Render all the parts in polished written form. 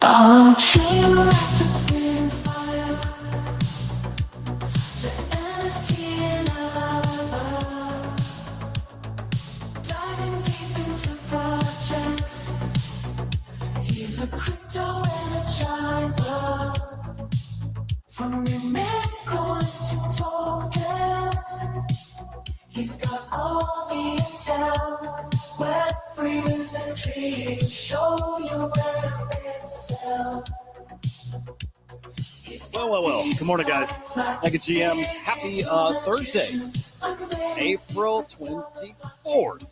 Aren't you like to spin fire? The NFT and others are diving deep into projects. He's the crypto energizer. From remake coins to tokens, he's got all the intel. Web3s and dreams show you where it's sell. Well. Good morning, guys. Mega GMs. Happy Thursday, April 24th.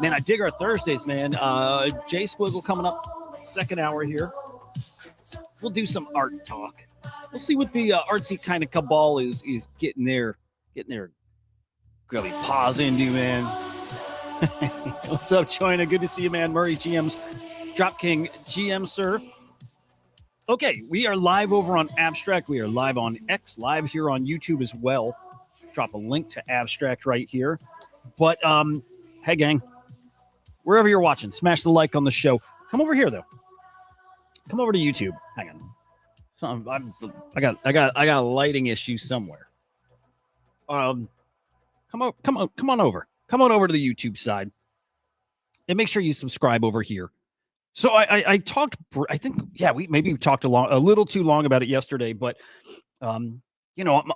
Man, I dig our Thursdays, man. Jay Squiggle coming up, second hour here. We'll do some art talk. We'll see what the artsy kind of cabal is getting their grubby paws into, man. What's up, China? Good to see you, man. Murray GMs, Drop King GM, sir. Okay, we are live over on Abstract. We are live on X, live here on YouTube as well. Drop a link to Abstract right here. But, hey, gang, wherever you're watching, smash the like on the show. Come over here, though. Come over to YouTube. Hang on. I got a lighting issue somewhere. Come on over. Come on over to the YouTube side. And make sure you subscribe over here. So I talked, I think, yeah, we talked a little too long about it yesterday, but, I'm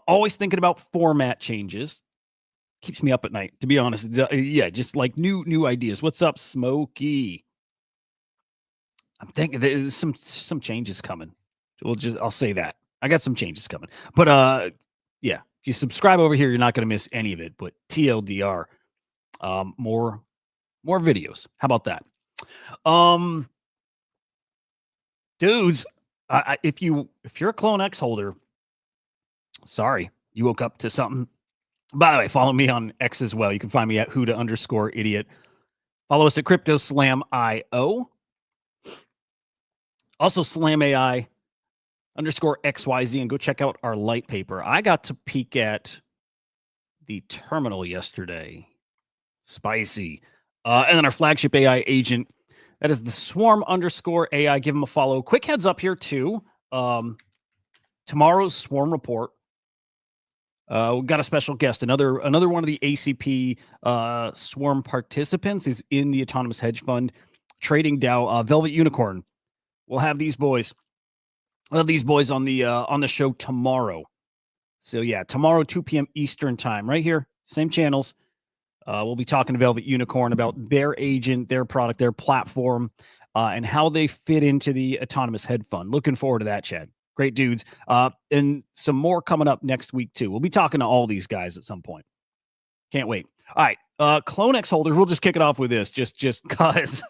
always thinking about format changes. Keeps me up at night, to be honest. Yeah, just like new ideas. What's up, Smokey? I'm thinking there's some changes coming. I'll say that. I got some changes coming. But, yeah, if you subscribe over here, you're not going to miss any of it. But TLDR, more videos. How about that? Dudes, if you're a Clone X holder, sorry, you woke up to something. By the way, follow me on X as well. You can find me at Hudah_idiot. Follow us at CryptoSlamIO. Also SlamAI _XYZ, and go check out our light paper. I got to peek at the terminal yesterday. Spicy. And then our flagship AI agent, that is the Swarm _AI. Give them a follow. Quick heads up here, too. Tomorrow's Swarm report. We've got a special guest. Another one of the ACP Swarm participants is in the Autonomous Hedge Fund trading DAO, Velvet Unicorn. We'll have these boys. We'll have these boys on the show tomorrow. So yeah, tomorrow 2 p.m. Eastern time, right here, same channels. We'll be talking to Velvet Unicorn about their agent, their product, their platform, and how they fit into the Autonomous Hedge Fund. Looking forward to that, Chad. Great dudes. And some more coming up next week, too. We'll be talking to all these guys at some point. Can't wait. All right. Clone X holders, we'll just kick it off with this, just because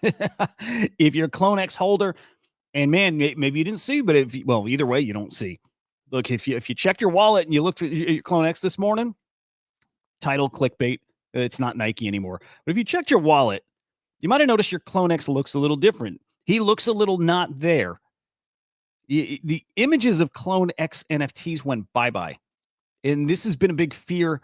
if you're a Clone X holder, and man, maybe you didn't see, but either way, you don't see. Look, if you checked your wallet and you looked at your Clone X this morning, title clickbait, it's not Nike anymore. But if you checked your wallet, you might have noticed your Clone X looks a little different. He looks a little not there. The images of Clone X NFTs went bye-bye. And this has been a big fear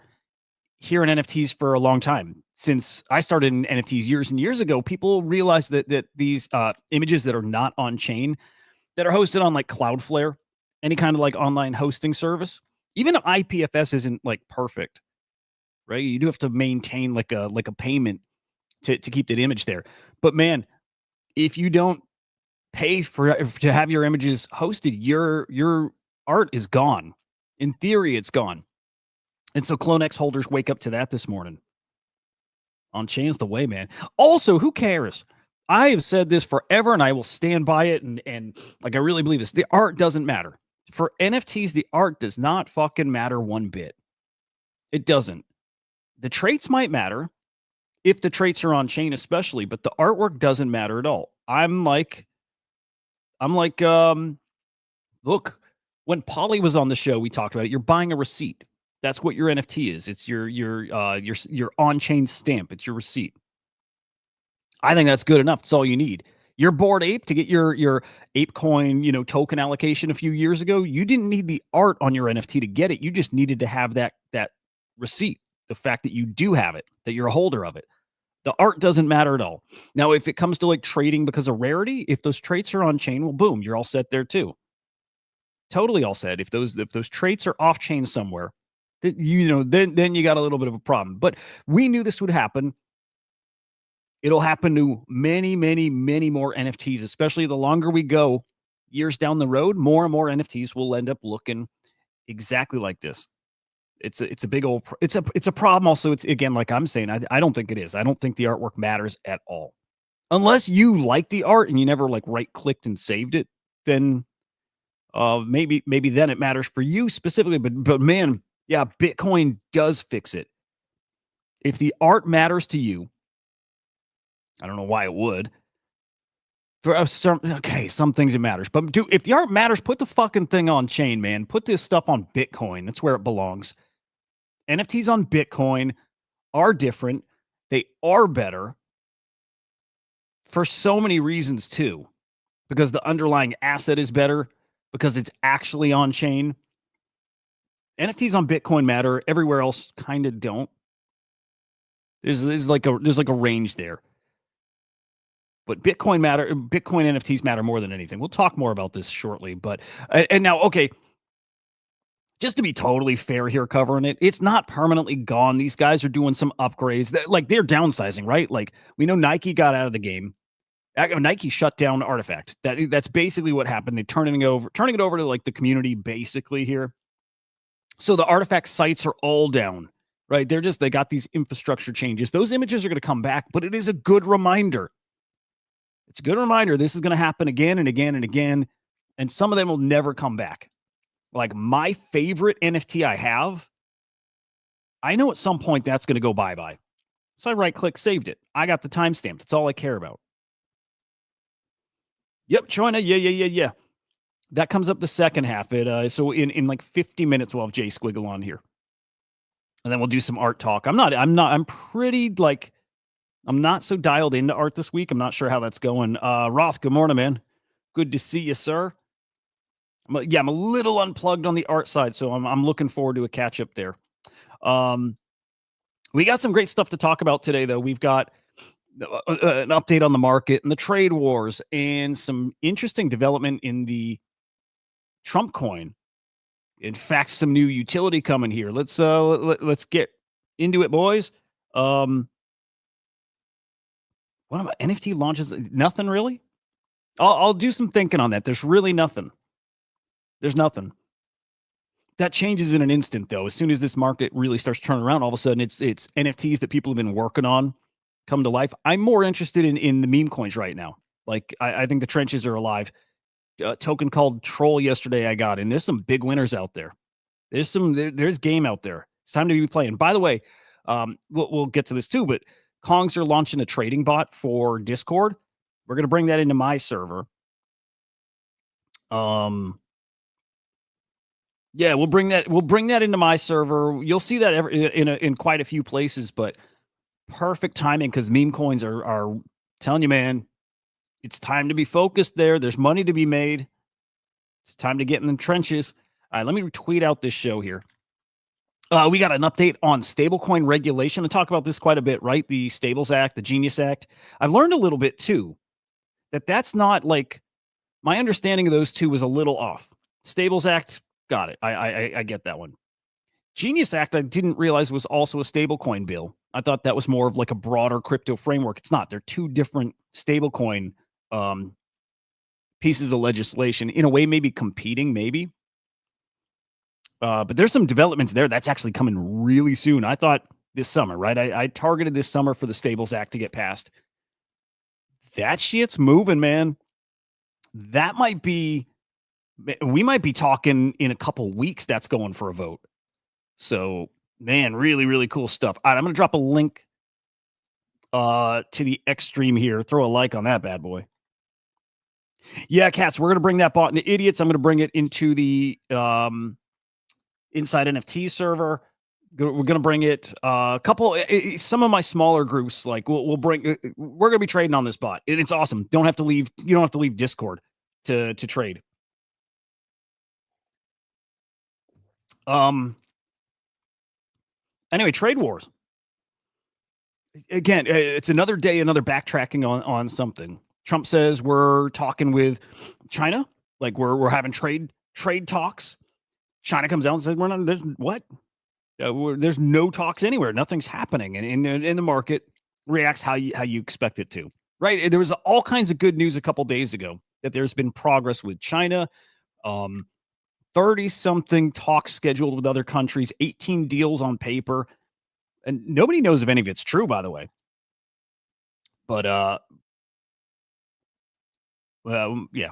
here in NFTs for a long time. Since I started in NFTs years and years ago, people realized that these images that are not on chain, that are hosted on like Cloudflare, any kind of like online hosting service, even IPFS isn't like perfect, right? You do have to maintain like a payment to keep that image there. But man, if you don't pay to have your images hosted, your art is gone. In theory, it's gone. And so Clone X holders wake up to that this morning. On chain's the way, man. Also, who cares? I have said this forever, and I will stand by it. And like I really believe this. The art doesn't matter. For NFTs, the art does not fucking matter one bit. It doesn't. The traits might matter if the traits are on chain, especially, but the artwork doesn't matter at all. I'm like, look, when Polly was on the show, we talked about it. You're buying a receipt. That's what your NFT is. It's your on-chain stamp. It's your receipt. I think that's good enough. That's all you need. Your Bored Ape, to get your ape coin, token allocation a few years ago, you didn't need the art on your NFT to get it. You just needed to have that receipt. The fact that you do have it, that you're a holder of it. The art doesn't matter at all. Now, if it comes to like trading because of rarity, if those traits are on chain, well, boom, you're all set there too. Totally all set. If those traits are off chain somewhere, then you got a little bit of a problem. But we knew this would happen. It'll happen to many, many, many more NFTs, especially the longer we go years down the road, more and more NFTs will end up looking exactly like this. It's a big old it's a problem also. It's again, like I'm saying, I don't think it is. I don't think the artwork matters at all. Unless you like the art and you never like right clicked and saved it, then maybe then it matters for you specifically. But man, yeah, Bitcoin does fix it. If the art matters to you, I don't know why it would. For us, some things it matters. But dude, if the art matters, put the fucking thing on chain, man. Put this stuff on Bitcoin. That's where it belongs. NFTs on Bitcoin are different. They are better for so many reasons too. Because the underlying asset is better, because it's actually on chain. NFTs on Bitcoin matter. Everywhere else kind of don't. There's like a range there. But Bitcoin NFTs matter more than anything. We'll talk more about this shortly. But and now, okay, just to be totally fair here, covering it, it's not permanently gone. These guys are doing some upgrades. Like they're downsizing, right? Like we know Nike got out of the game. Nike shut down Artifact. That's basically what happened. They're turning it over to like the community basically here. So the Artifact sites are all down, right? They got these infrastructure changes. Those images are going to come back, but it is a good reminder. It's a good reminder. This is going to happen again and again and again, and some of them will never come back. Like my favorite NFT I have, I know at some point that's going to go bye-bye. So I right-click, saved it. I got the timestamp. That's all I care about. Yep, China. Yeah. That comes up the second half. So in like 50 minutes, we'll have Jay Squiggle on here. And then we'll do some art talk. I'm not so dialed into art this week. I'm not sure how that's going. Roth, good morning, man. Good to see you, sir. I'm a little unplugged on the art side, so I'm looking forward to a catch up there. We got some great stuff to talk about today, though. We've got an update on the market and the trade wars, and some interesting development in the Trump coin. In fact, some new utility coming here. Let's get into it, boys. What about NFT launches? Nothing really. I'll do some thinking on that. There's really nothing. There's nothing. That changes in an instant, though. As soon as this market really starts turning around, all of a sudden it's NFTs that people have been working on come to life. I'm more interested in the meme coins right now. Like I think the trenches are alive. Token called Troll yesterday I got, and there's some big winners out there. There's game out there. It's time to be playing. By the way, we'll get to this too, but Kongs are launching a trading bot for Discord. We're going to bring that into my server. Yeah, we'll bring that into my server. You'll see that in quite a few places, but perfect timing because meme coins are telling you, man, it's time to be focused there. There's money to be made. It's time to get in the trenches. All right, let me tweet out this show here. We got an update on stablecoin regulation. I talk about this quite a bit, right? The Stables Act, the Genius Act. I've learned a little bit too that's not like my understanding of those two was a little off. Stables Act, got it. I get that one. Genius Act, I didn't realize was also a stablecoin bill. I thought that was more of like a broader crypto framework. It's not. They're two different stablecoin pieces of legislation. In a way, maybe competing, maybe. But there's some developments there. That's actually coming really soon. I thought this summer, right? I targeted this summer for the Stables Act to get passed. That shit's moving, man. That might be, we might be talking in a couple weeks that's going for a vote. So, man, really, really cool stuff. All right, I'm going to drop a link to the X stream here. Throw a like on that bad boy. Yeah, cats, we're going to bring that bot into Idiots. I'm going to bring it into the Inside NFT server. We're going to bring it some of my smaller groups. Like we're going to be trading on this bot. It's awesome. You don't have to leave Discord to trade. Anyway, trade wars. again, it's another day, another backtracking on something. Trump says we're talking with China, like we're having trade talks. China comes out and says we're not. There's what? There's no talks anywhere. Nothing's happening, and in the market reacts how you expect it to. Right? There was all kinds of good news a couple days ago that there's been progress with China. 30 something talks scheduled with other countries, 18 deals on paper, and nobody knows if any of it's true, by the way. But yeah,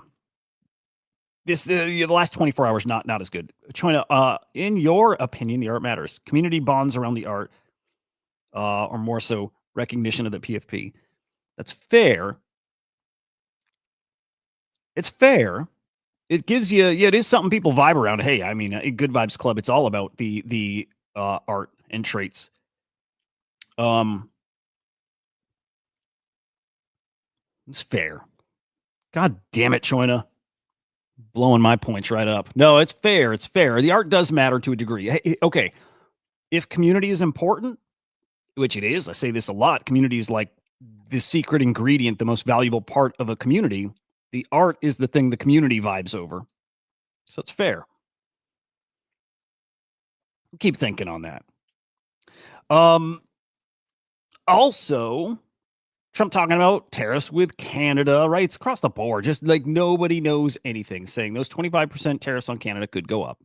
this the last 24 hours not as good. China, in your opinion, the art matters. Community bonds around the art, or more so recognition of the PFP. That's fair. It's fair. It gives you, yeah, it is something people vibe around. Hey, I mean, Good Vibes Club. It's all about the art and traits. It's fair. God damn it, China. Blowing my points right up. No, it's fair. It's fair. The art does matter to a degree. Hey, okay. If community is important, which it is, I say this a lot, community is like the secret ingredient, the most valuable part of a community. The art is the thing the community vibes over. So it's fair. Keep thinking on that. Also, Trump talking about tariffs with Canada, right? It's across the board. Just like nobody knows anything, saying those 25% tariffs on Canada could go up.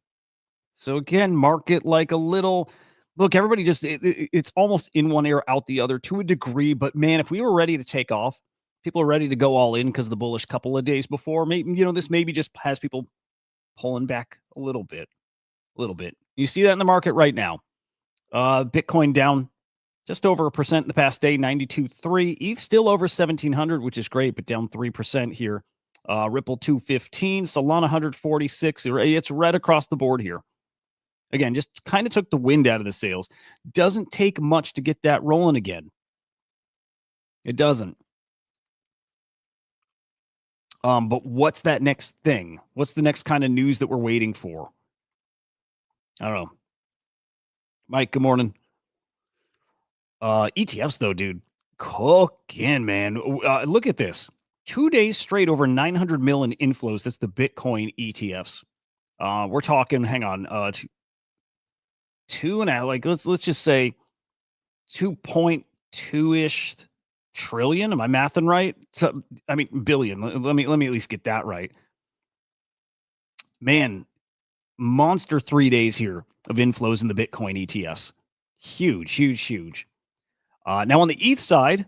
So again, market like a little look, everybody just it's almost in one ear, out the other to a degree. But man, if we were ready to take off, people are ready to go all in because the bullish couple of days before, maybe this maybe just has people pulling back a little bit, a little bit. You see that in the market right now. Bitcoin down just over 1% in the past day, 92.3. ETH still over 1,700, which is great, but down 3% here. Ripple 215, Solana 146. It's red across the board here. Again, just kind of took the wind out of the sails. Doesn't take much to get that rolling again. It doesn't. But what's that next thing? What's the next kind of news that we're waiting for? I don't know. Mike, good morning. ETFs, though, dude, cooking, man. Look at this. 2 days straight over 900 million inflows. That's the Bitcoin ETFs. We're talking, hang on, two and a half, like let's just say 2.2-ish trillion. Am I mathing right? So I mean billion. Let me at least get that right. Man, monster 3 days here of inflows in the Bitcoin ETFs. Huge, huge, huge. Now on the ETH side,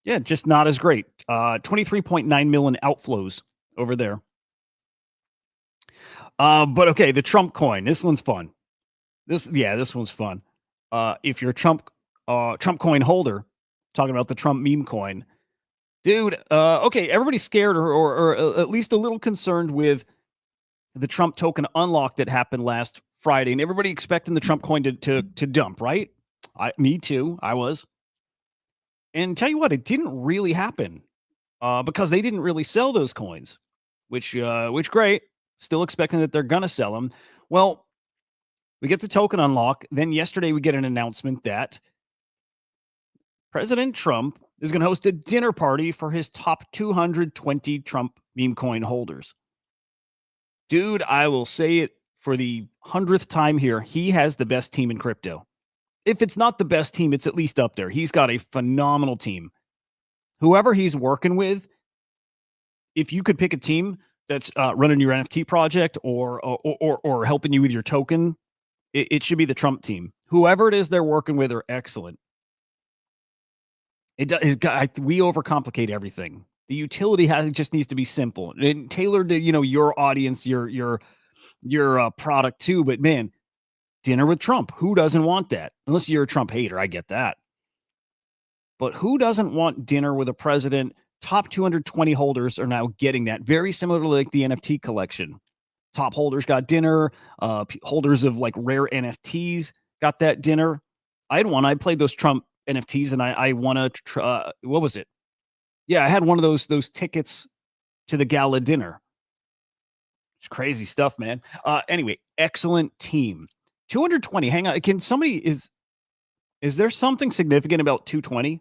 yeah, just not as great. 23.9 million outflows over there. But okay, the Trump coin. This one's fun. This one's fun. If you're a Trump coin holder, talking about the Trump meme coin, dude. Okay, everybody's scared or at least a little concerned with the Trump token unlock that happened last Friday, and everybody expecting the Trump coin to dump, right? Me too. I was. And tell you what, it didn't really happen because they didn't really sell those coins, which great. Still expecting that they're gonna sell them. Well, we get the token unlock. Then yesterday we get an announcement that President Trump is going to host a dinner party for his top 220 Trump meme coin holders. Dude, I will say it for the 100th time here. He has the best team in crypto. If it's not the best team, it's at least up there. He's got a phenomenal team. Whoever he's working with, if you could pick a team that's running your NFT project or helping you with your token, it should be the Trump team. Whoever it is they're working with are excellent. We overcomplicate everything. The utility just needs to be simple and tailored to your audience, your product too. But man, dinner with Trump, who doesn't want that? Unless you're a Trump hater, I get that. But who doesn't want dinner with a president? Top 220 holders are now getting that. Very similar to like the NFT collection. Top holders got dinner. Holders of like rare NFTs got that dinner. I had one. I played those Trump NFTs and I won a what was it? Yeah, I had one of those tickets to the gala dinner. It's crazy stuff, man. Anyway, excellent team. 220. Hang on. Can somebody Is there something significant about 220?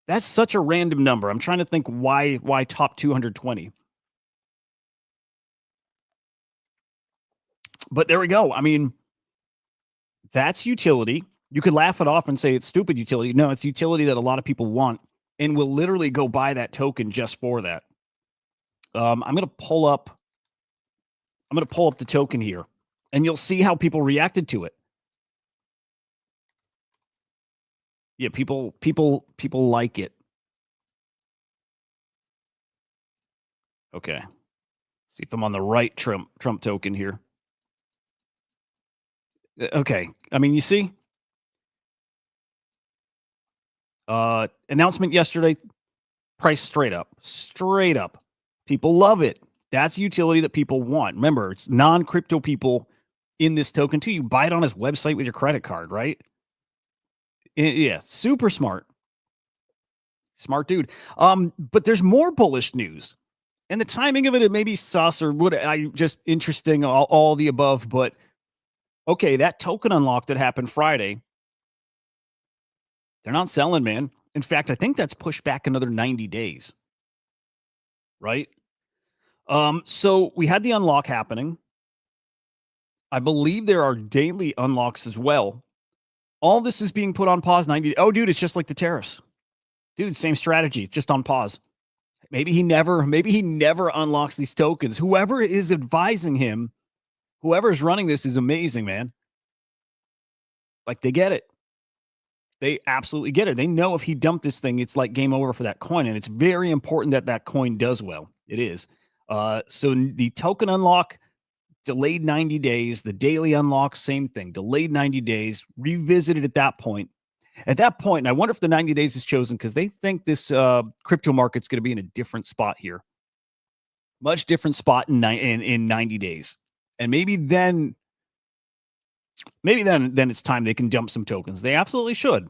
That's such a random number. I'm trying to think why top 220. But there we go. I mean, that's utility. You could laugh it off and say it's stupid utility. No, it's utility that a lot of people want and will literally go buy that token just for that. I'm gonna pull up. I'm gonna pull up the token here, and you'll see how people reacted to it. Yeah, people like it. Okay, see if I'm on the right Trump token here. Okay, I mean, you see, announcement yesterday, price straight up, straight up. People love it. That's utility that people want. Remember, it's non-crypto people in this token too. You buy it on his website with your credit card, right? Yeah, super smart. Smart dude. But there's more bullish news. And the timing of it may be sus or what I just interesting, all the above. But okay, that token unlock that happened Friday, they're not selling, man. In fact, I think that's pushed back another 90 days. Right? So we had the unlock happening. I believe there are daily unlocks as well. All this is being put on pause 90. Oh, dude, it's just like the tariffs. Dude, same strategy, just on pause. Maybe he never unlocks these tokens. Whoever is advising him, whoever's running this is amazing, man. Like they get it. They absolutely get it. They know if he dumped this thing, it's like game over for that coin. And it's very important that that coin does well. It is. So the token unlock delayed 90 days. The daily unlock, same thing, delayed 90 days, revisited at that point. At that point, and I wonder if the 90 days is chosen because they think this crypto market's going to be in a different spot here. Much different spot in 90 days. And maybe then it's time they can dump some tokens. They absolutely should.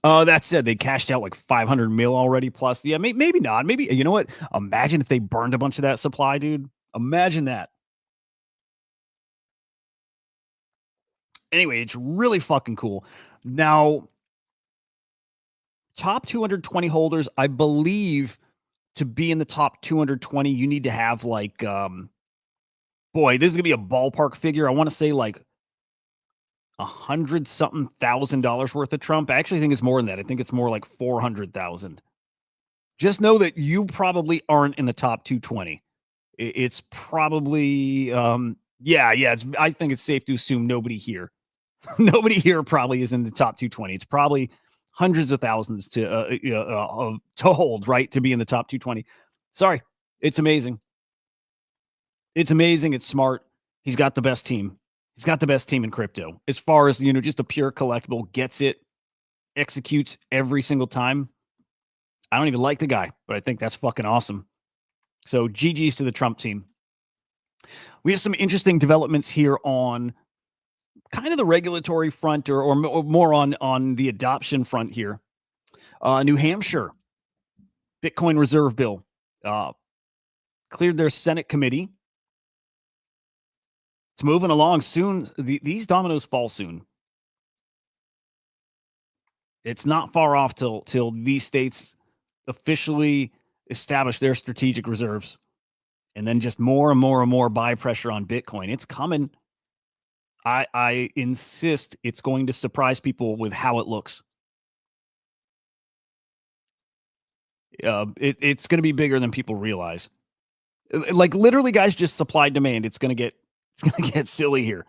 That said, they cashed out like 500 mil already plus. Yeah, maybe not. Maybe, you know what? Imagine if they burned a bunch of that supply, dude. Imagine that. Anyway, it's really fucking cool. Now, top 220 holders, I believe to be in the top 220, you need to have like, boy, this is gonna be a ballpark figure. I want to say like 100 something $1,000 worth of Trump. I actually think it's more than that. I think it's more like 400,000. Just know that you probably aren't in the top 220. It's probably, yeah. I think it's safe to assume nobody here, nobody here probably is in the top 220. It's probably hundreds of thousands to hold, right, to be in the top 220. Sorry, it's amazing. It's amazing. It's smart. He's got the best team. He's got the best team in crypto as far as, just a pure collectible, gets it, executes every single time. I don't even like the guy, but I think that's fucking awesome. So GG's to the Trump team. We have some interesting developments here on kind of the regulatory front or more on the adoption front here. New Hampshire Bitcoin Reserve Bill cleared their Senate committee. It's moving along soon. These dominoes fall soon. It's not far off till these states officially establish their strategic reserves, and then just more and more and more buy pressure on Bitcoin. It's coming. I insist it's going to surprise people with how it looks. It's going to be bigger than people realize. Like literally, guys, just supply demand. It's going to get silly here.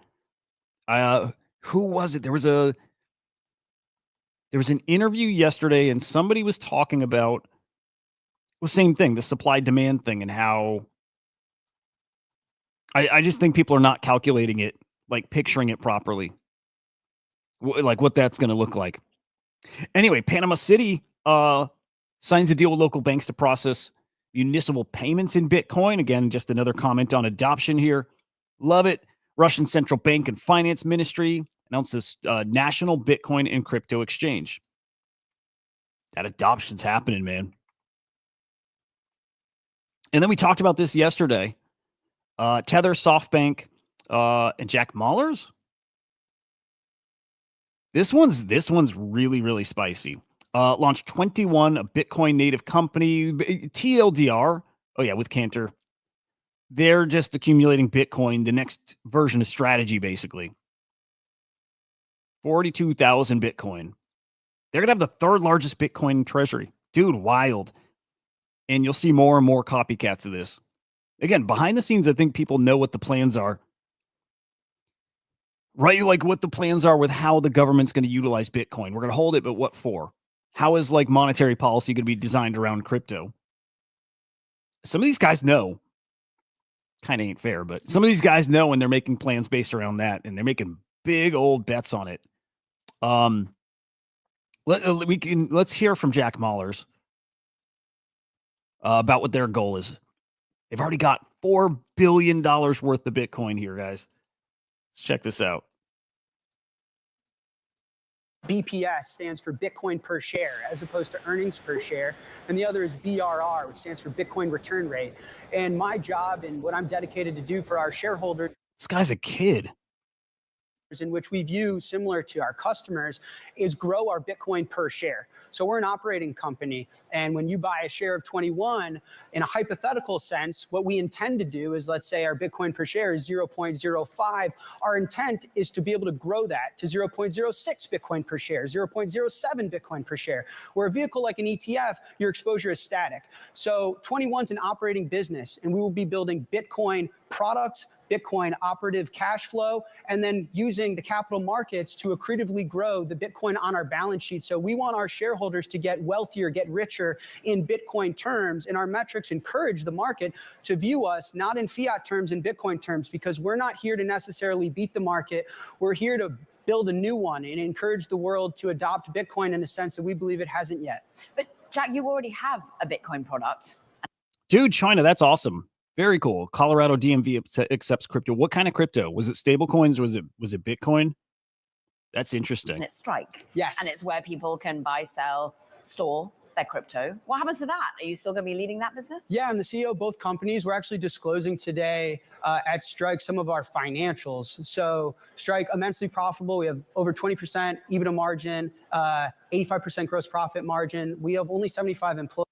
Who was it? There was an interview yesterday, and somebody was talking about the same thing, the supply demand thing, and how I just think people are not calculating it, like picturing it properly, like what that's going to look like. Anyway, Panama City signs a deal with local banks to process municipal payments in Bitcoin. Again, just another comment on adoption here. Love it. Russian Central Bank and Finance Ministry announces national Bitcoin and crypto exchange. That adoption's happening, man. And then we talked about this yesterday. Tether, SoftBank, and Jack Mallers. This one's really, really spicy. Launched 21, a Bitcoin native company, TLDR. Oh yeah, with Cantor. They're just accumulating Bitcoin, the next version of strategy, basically. 42,000 Bitcoin. They're going to have the third largest Bitcoin treasury. Dude, wild. And you'll see more and more copycats of this. Again, behind the scenes, I think people know what the plans are. Right? Like what the plans are with how the government's going to utilize Bitcoin. We're going to hold it, but what for? How is like monetary policy going to be designed around crypto? Some of these guys know. Kind of ain't fair, but some of these guys know, and they're making plans based around that, and they're making big old bets on it. Let's hear from Jack Mallers about what their goal is. They've already got $4 billion worth of Bitcoin here, guys. Let's check this out. BPS stands for Bitcoin per share, as opposed to earnings per share. And the other is BRR, which stands for Bitcoin return rate. And my job and what I'm dedicated to do for our shareholders. This guy's a kid. In which we view similar to our customers is grow our Bitcoin per share. So we're an operating company. And when you buy a share of 21, in a hypothetical sense, what we intend to do is, let's say our Bitcoin per share is 0.05. Our intent is to be able to grow that to 0.06 Bitcoin per share, 0.07 Bitcoin per share. Where a vehicle like an ETF, your exposure is static. So 21 is an operating business, and we will be building Bitcoin products, Bitcoin operative cash flow, and then using the capital markets to accretively grow the Bitcoin on our balance sheet. So we want our shareholders to get wealthier, get richer in Bitcoin terms, and our metrics encourage the market to view us not in fiat terms, in Bitcoin terms, because we're not here to necessarily beat the market. We're here to build a new one and encourage the world to adopt Bitcoin in a sense that we believe it hasn't yet. But Jack, you already have a Bitcoin product. Dude, China, that's awesome. Very cool. Colorado DMV accepts crypto. What kind of crypto? Was it stable coins or was it Bitcoin? That's interesting. And it's Strike. Yes. And it's where people can buy, sell, store their crypto. What happens to that? Are you still going to be leading that business? Yeah, I'm the CEO of both companies. We're actually disclosing today at Strike some of our financials. So Strike, immensely profitable. We have over 20% EBITDA margin, 85% gross profit margin. We have only 75 employees.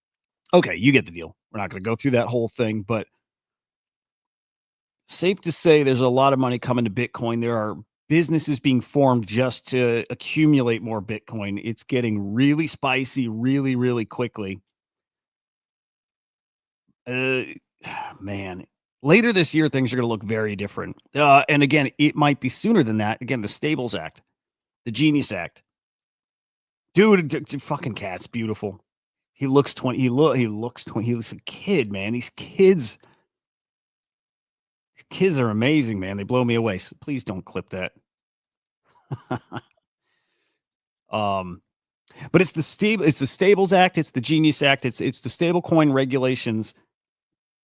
Okay, you get the deal. We're not going to go through that whole thing, but safe to say there's a lot of money coming to Bitcoin. There are businesses being formed just to accumulate more Bitcoin. It's getting really spicy really, really quickly. Man, later this year, things are going to look very different. And again, it might be sooner than that. Again, the Stables Act, the Genius Act. Dude, fucking cat's beautiful. He looks 20. He looks 20. He looks a kid, man. These kids are amazing, man. They blow me away. So please don't clip that. But it's the Stables Act, it's the Genius Act, it's the stablecoin regulations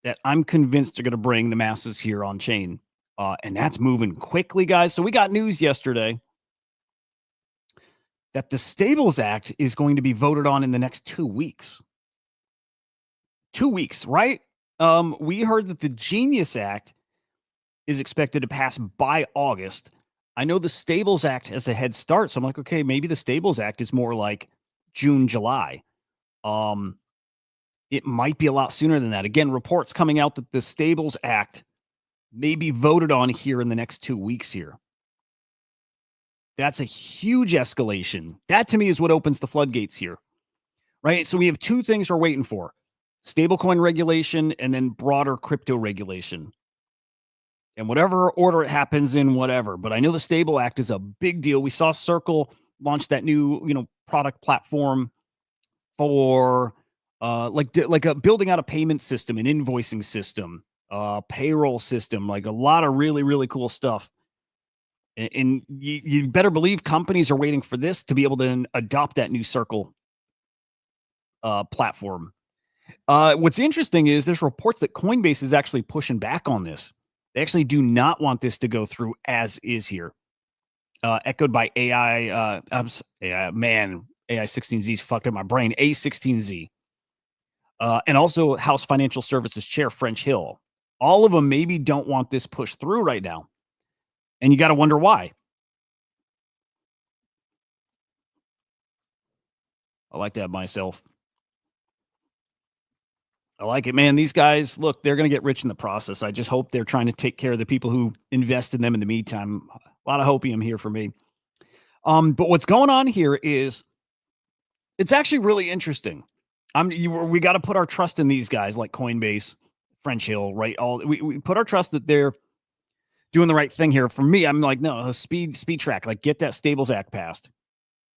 that I'm convinced are going to bring the masses here on chain. And that's moving quickly, guys. So we got news yesterday that the Stables Act is going to be voted on in the next 2 weeks. 2 weeks, right? We heard that the Genius Act is expected to pass by August. I know the Stables Act has a head start, so I'm like, okay, maybe the Stables Act is more like June, July. It might be a lot sooner than that. Again, reports coming out that the Stables Act may be voted on here in the next 2 weeks here. That's a huge escalation. That to me is what opens the floodgates here, right? So we have two things we're waiting for: stablecoin regulation and then broader crypto regulation. And whatever order it happens in, whatever. But I know the Stable Act is a big deal. We saw Circle launch that new, product platform for building out a payment system, an invoicing system, payroll system, like a lot of really, really cool stuff. And you better believe companies are waiting for this to be able to adopt that new Circle platform. What's interesting is there's reports that Coinbase is actually pushing back on this. They actually do not want this to go through as is here. Echoed by AI 16Z's fucked up my brain. A16Z. And also House Financial Services Chair French Hill. All of them maybe don't want this pushed through right now. And you got to wonder why. I like that myself. I like it, man. These guys, look, they're going to get rich in the process. I just hope they're trying to take care of the people who invest in them in the meantime. A lot of hopium here for me. But what's going on here is it's actually really interesting. We got to put our trust in these guys like Coinbase, French Hill, right? We put our trust that they're doing the right thing here. For me, I'm like, no, speed track, like get that Stables Act passed.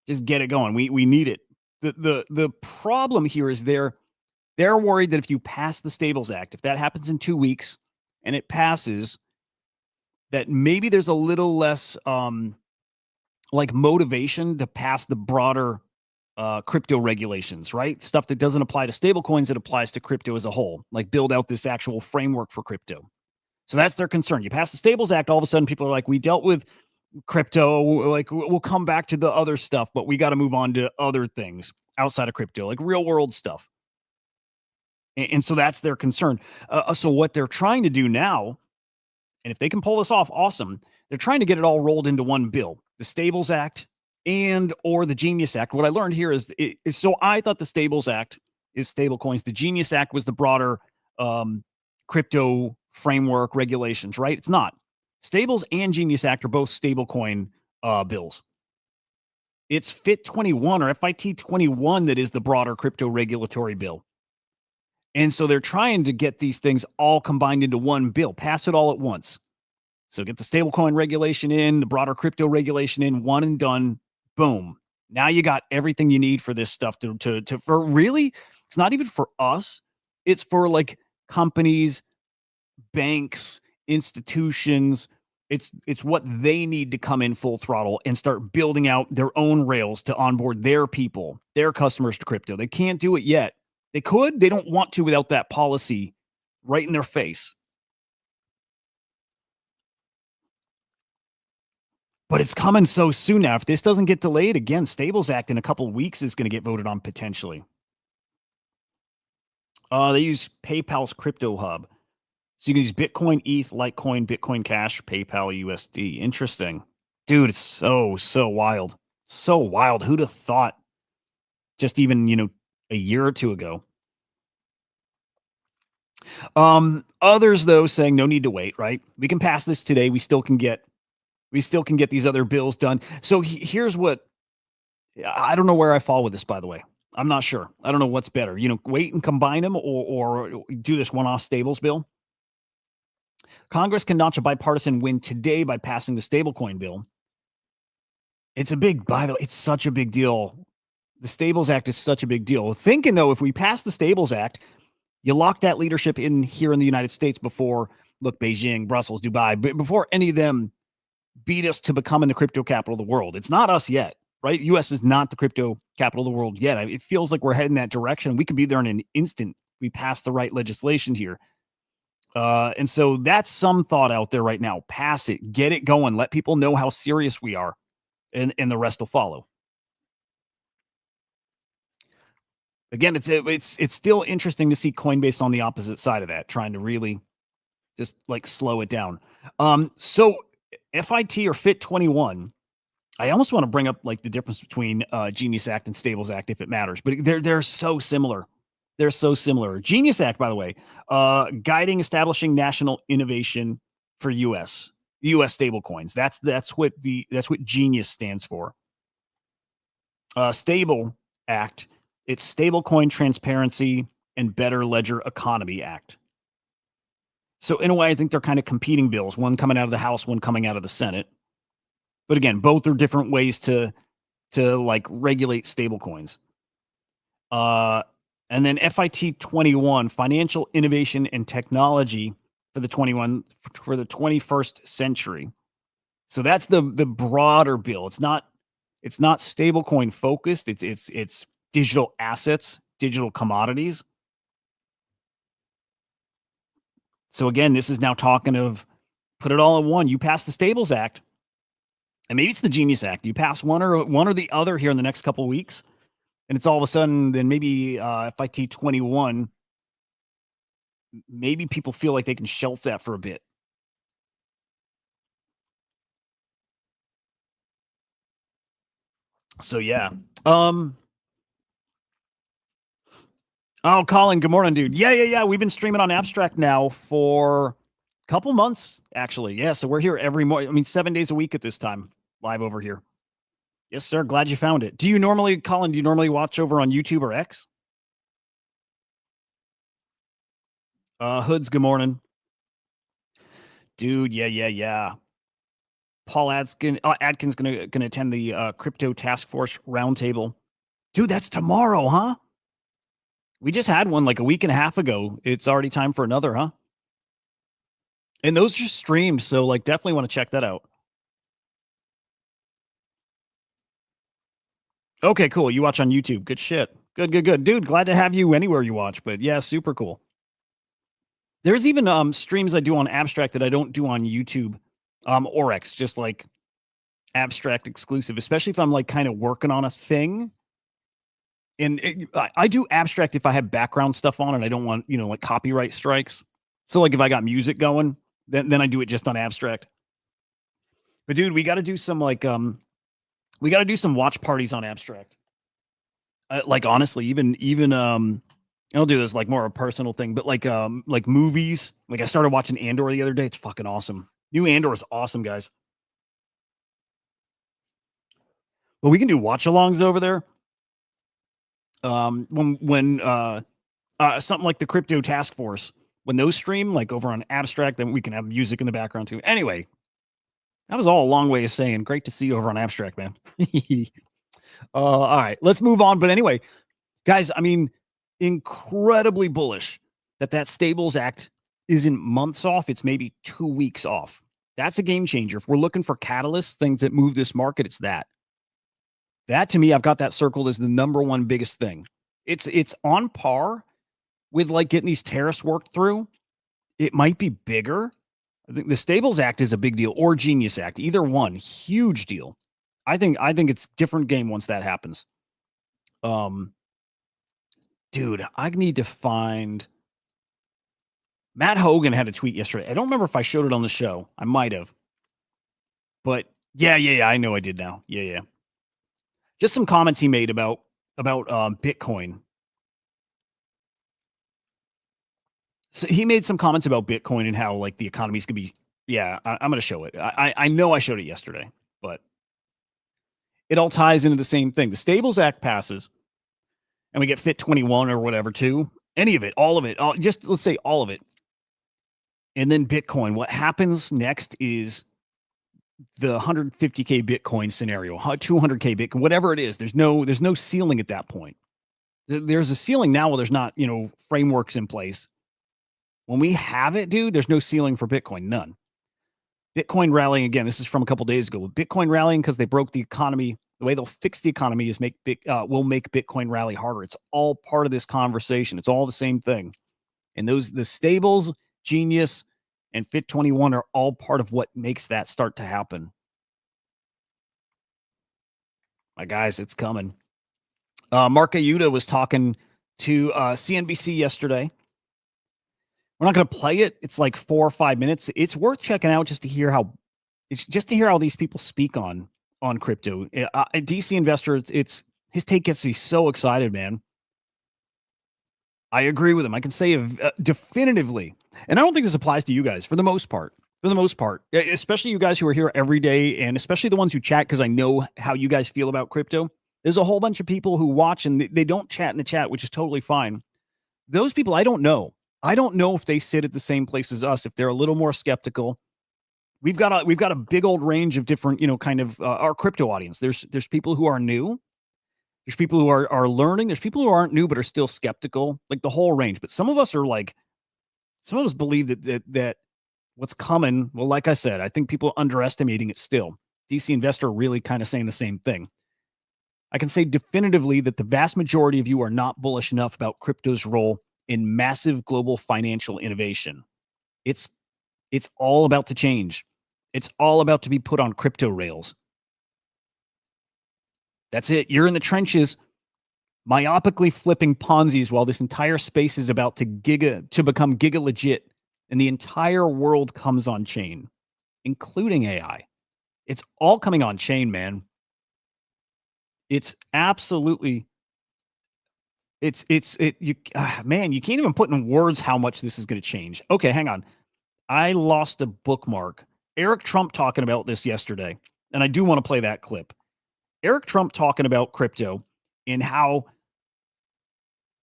Just get it going. We need it. The problem here is they're worried that if you pass the Stables Act, if that happens in 2 weeks and it passes, that maybe there's a little less like motivation to pass the broader crypto regulations, right? Stuff that doesn't apply to stablecoins, it applies to crypto as a whole, like build out this actual framework for crypto. So that's their concern. You pass the Stables Act, all of a sudden people are like, we dealt with crypto, like we'll come back to the other stuff, but we got to move on to other things outside of crypto, like real world stuff. And so that's their concern. So what they're trying to do now, and if they can pull this off, awesome. They're trying to get it all rolled into one bill, the Stables Act and or the Genius Act. What I learned here is so I thought the Stables Act is stablecoins. The Genius Act was the broader crypto framework regulations, right? It's not. Stables and Genius Act are both stablecoin bills. It's FIT 21 or FIT 21 that is the broader crypto regulatory bill. And so they're trying to get these things all combined into one bill, pass it all at once. So get the stablecoin regulation in, the broader crypto regulation in, one and done. Boom. Now you got everything you need for this stuff to for really, it's not even for us. It's for like companies, banks, institutions. It's what they need to come in full throttle and start building out their own rails to onboard their people, their customers to crypto. They can't do it yet. They could, they don't want to without that policy right in their face. But it's coming so soon now. If this doesn't get delayed, again, Stables Act in a couple of weeks is going to get voted on potentially. They use PayPal's crypto hub. So you can use Bitcoin, ETH, Litecoin, Bitcoin Cash, PayPal, USD. Interesting. Dude, it's so wild. So wild. Who'd have thought just even, a year or two ago? Others, though, saying no need to wait, right? We can pass this today. We still can get these other bills done. So here's what, I don't know where I fall with this, by the way. I'm not sure. I don't know what's better. Wait and combine them or do this one-off stables bill. Congress can notch a bipartisan win today by passing the stablecoin bill. It's such a big deal. The Stables Act is such a big deal. Thinking, though, if we pass the Stables Act, you lock that leadership in here in the United States before, look, Beijing, Brussels, Dubai, before any of them beat us to becoming the crypto capital of the world. It's not us yet, right? U.S. is not the crypto capital of the world yet. It feels like we're heading that direction. We could be there in an instant. We pass the right legislation here. And so that's some thought out there right now. Pass it, get it going, let people know how serious we are, and the rest will follow. Again, it's still interesting to see Coinbase on the opposite side of that, trying to really just like slow it down. So FIT or FIT 21, I almost want to bring up like the difference between Genius Act and Stables Act if it matters, but they're so similar. They're so similar. Genius Act, by the way, guiding establishing national innovation for U.S. stablecoins. That's what Genius stands for. Stable Act, it's Stablecoin Transparency and Better Ledger Economy Act. So in a way, I think they're kind of competing bills, one coming out of the House, one coming out of the Senate. But again, both are different ways to like regulate stablecoins. And then FIT 21, Financial Innovation and Technology for the 21st century. So that's the broader bill. It's not stablecoin focused. It's digital assets, digital commodities. So again, this is now talking of put it all in one. You pass the Stables Act, and maybe it's the Genius Act. You pass one or the other here in the next couple of weeks, and it's all of a sudden then maybe FIT 21. Maybe people feel like they can shelf that for a bit. So yeah. Oh, Colin, good morning, dude. Yeah. We've been streaming on Abstract now for a couple months, actually. Yeah, so we're here every morning. I mean, 7 days a week at this time, live over here. Yes, sir. Glad you found it. Colin, do you normally watch over on YouTube or X? Hoods, good morning. Dude, yeah. Paul Adkins gonna attend the crypto task force roundtable. Dude, that's tomorrow, huh? We just had one like a week and a half ago. It's already time for another, huh? And those are streamed, so like definitely want to check that out. Okay, cool. You watch on YouTube. Good shit. Good. Dude, glad to have you anywhere you watch, but yeah, super cool. There's even streams I do on Abstract that I don't do on YouTube or X, just like Abstract exclusive, especially if I'm like kind of working on a thing. And I do Abstract if I have background stuff on and I don't want, like copyright strikes. So like if I got music going, then I do it just on Abstract. But dude, we got to do some watch parties on Abstract. Like honestly, even I'll do this like more a personal thing, but like movies. Like I started watching Andor the other day. It's fucking awesome. New Andor is awesome, guys. Well, we can do watch-alongs over there. When something like the Crypto Task Force, when those stream like over on Abstract, then we can have music in the background too. Anyway, that was all a long way of saying great to see you over on Abstract, man. All right, let's move on. But anyway, guys, I mean, incredibly bullish that Stables Act isn't months off. It's maybe 2 weeks off. That's a game changer. If we're looking for catalysts, things that move this market, it's that. That to me, I've got that circled as the number one biggest thing. It's on par with like getting these tariffs worked through. It might be bigger. I think the Stables Act is a big deal, or Genius Act, either one, huge deal. I think it's different game once that happens. Dude, I need to find. Matt Hogan had a tweet yesterday. I don't remember if I showed it on the show. I might have. But yeah, I know I did now. Yeah. Just some comments he made about Bitcoin. So he made some comments about Bitcoin and how like the economy's gonna be. Yeah, I'm gonna show it. I know I showed it yesterday, but it all ties into the same thing. The Stables Act passes, and we get Fit 21 or whatever too. Any of it, all of it, just let's say all of it. And then Bitcoin. What happens next is the 150K Bitcoin scenario, 200K Bitcoin, whatever it is. There's no ceiling at that point. There's a ceiling now where there's not, frameworks in place. When we have it, dude, there's no ceiling for Bitcoin, none. Bitcoin rallying again. This is from a couple days ago. Bitcoin rallying because they broke the economy. The way they'll fix the economy is will make Bitcoin rally harder. It's all part of this conversation. It's all the same thing. And the Stables, Genius, and Fit 21 are all part of what makes that start to happen. My guys, it's coming. Mark Hudah was talking to CNBC yesterday. We're not going to play it. It's like 4 or 5 minutes. It's worth checking out just to hear how these people speak on crypto. A DC investor, his take gets me so excited, man. I agree with him. I can say definitively, and I don't think this applies to you guys for the most part. Especially you guys who are here every day, and especially the ones who chat, because I know how you guys feel about crypto. There's a whole bunch of people who watch and they don't chat in the chat, which is totally fine. Those people, I don't know. I don't know if they sit at the same place as us, if they're a little more skeptical. We've got a big old range of different, kind of our crypto audience. There's people who are new. There's people who are learning. There's people who aren't new but are still skeptical, like the whole range. But some of us believe that what's coming. Well, like I said, I think people are underestimating it still. DC Investor really kind of saying the same thing. I can say definitively that the vast majority of you are not bullish enough about crypto's role in massive global financial innovation. It's all about to change. It's all about to be put on crypto rails. That's it. You're in the trenches, myopically flipping Ponzi's while this entire space is about to become giga legit, and the entire world comes on chain, including AI. It's all coming on chain, man. It's absolutely Man, you can't even put in words how much this is going to change. Okay, hang on. I lost a bookmark. Eric Trump talking about this yesterday, and I do want to play that clip. Eric Trump talking about crypto and how,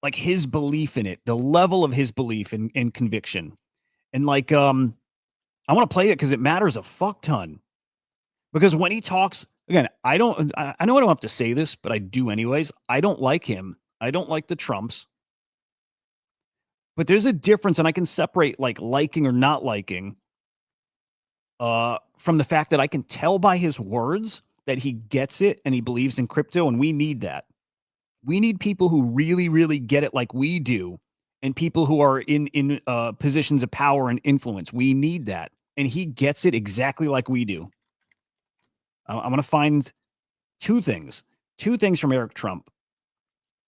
like, his belief in it, the level of his belief and conviction. And like, I want to play it because it matters a fuck ton. Because when he talks, again, I know I don't have to say this, but I do anyways. I don't like him. I don't like the Trumps. But there's a difference, and I can separate like liking or not liking from the fact that I can tell by his words that he gets it and he believes in crypto, and we need that. We need people who really, really get it like we do, and people who are in positions of power and influence. We need that, and he gets it exactly like we do. I'm going to find two things from Eric Trump.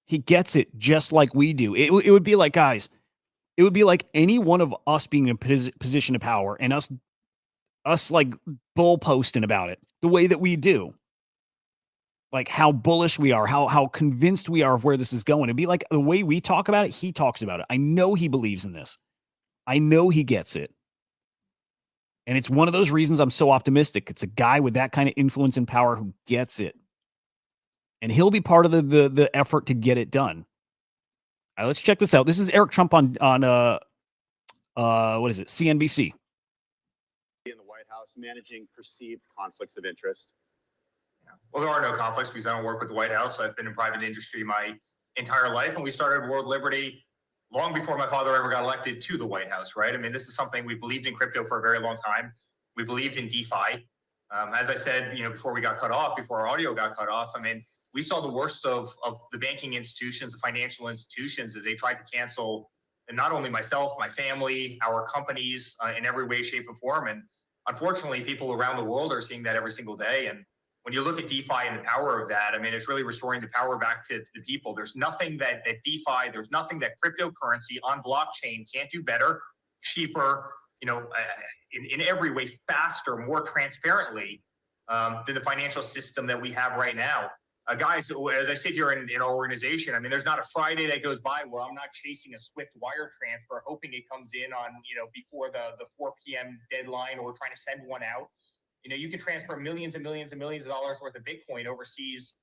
He gets it just like we do. It would be like, guys, it would be like any one of us being in a position of power and us like bull posting about it the way that we do. Like how bullish we are, how convinced we are of where this is going. It'd be like the way we talk about it, he talks about it. I know he believes in this. I know he gets it. And it's one of those reasons I'm so optimistic. It's a guy with that kind of influence and power who gets it. And he'll be part of the effort to get it done. All right, let's check this out. This is Eric Trump on what is it? CNBC. In the White House, managing perceived conflicts of interest. Well, there are no conflicts because I don't work with the White House. I've been in private industry my entire life, and we started World Liberty long before my father ever got elected to the White House, right? I mean, this is something we believed in crypto for a very long time. We believed in DeFi. As I said, before we got cut off, before our audio got cut off, I mean, we saw the worst of the banking institutions, the financial institutions, as they tried to cancel, and not only myself, my family, our companies in every way, shape, or form. And unfortunately, people around the world are seeing that every single day. And when you look at DeFi and the power of that, I mean, it's really restoring the power back to the people. There's nothing that DeFi, there's nothing that cryptocurrency on blockchain can't do better, cheaper, in every way, faster, more transparently than the financial system that we have right now. Guys, as I sit here in our organization, I mean, there's not a Friday that goes by where I'm not chasing a swift wire transfer, hoping it comes in on, before the 4 p.m. deadline, or trying to send one out. You can transfer millions and millions and millions of dollars worth of Bitcoin overseas,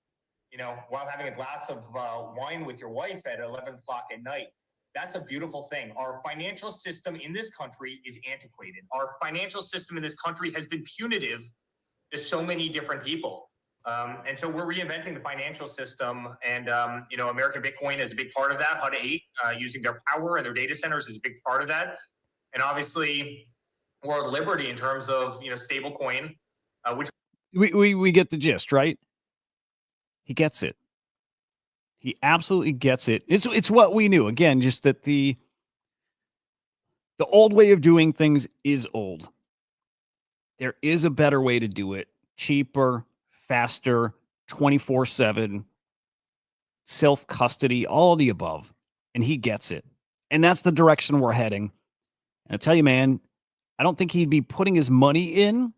while having a glass of wine with your wife at 11 o'clock at night. That's a beautiful thing. Our financial system in this country is antiquated. Our financial system in this country has been punitive to so many different people. And so we're reinventing the financial system, and American Bitcoin is a big part of that. Hudah 8, using their power and their data centers, is a big part of that. And obviously, World Liberty in terms of stable coin, which We get the gist, right? He gets it. He absolutely gets it. It's what we knew. Again, just that the old way of doing things is old. There is a better way to do it. Cheaper, faster, 24/7, self-custody, all of the above. And he gets it. And that's the direction we're heading. And I tell you, man, I don't think he'd be putting his money in.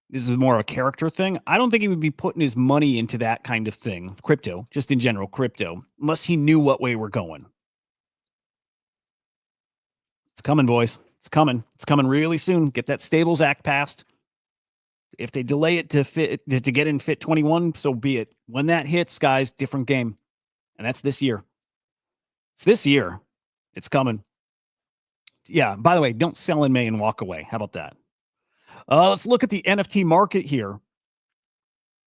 This is more of a character thing. I don't think he would be putting his money into that kind of thing. Crypto, just in general, crypto, unless he knew what way we're going. It's coming, boys. It's coming. It's coming really soon. Get that Stables Act passed. If they delay it to get in Fit 21, so be it. When that hits, guys, different game. And that's this year. It's this year. It's coming. Yeah, by the way, don't sell in May and walk away. How about that? Let's look at the NFT market here.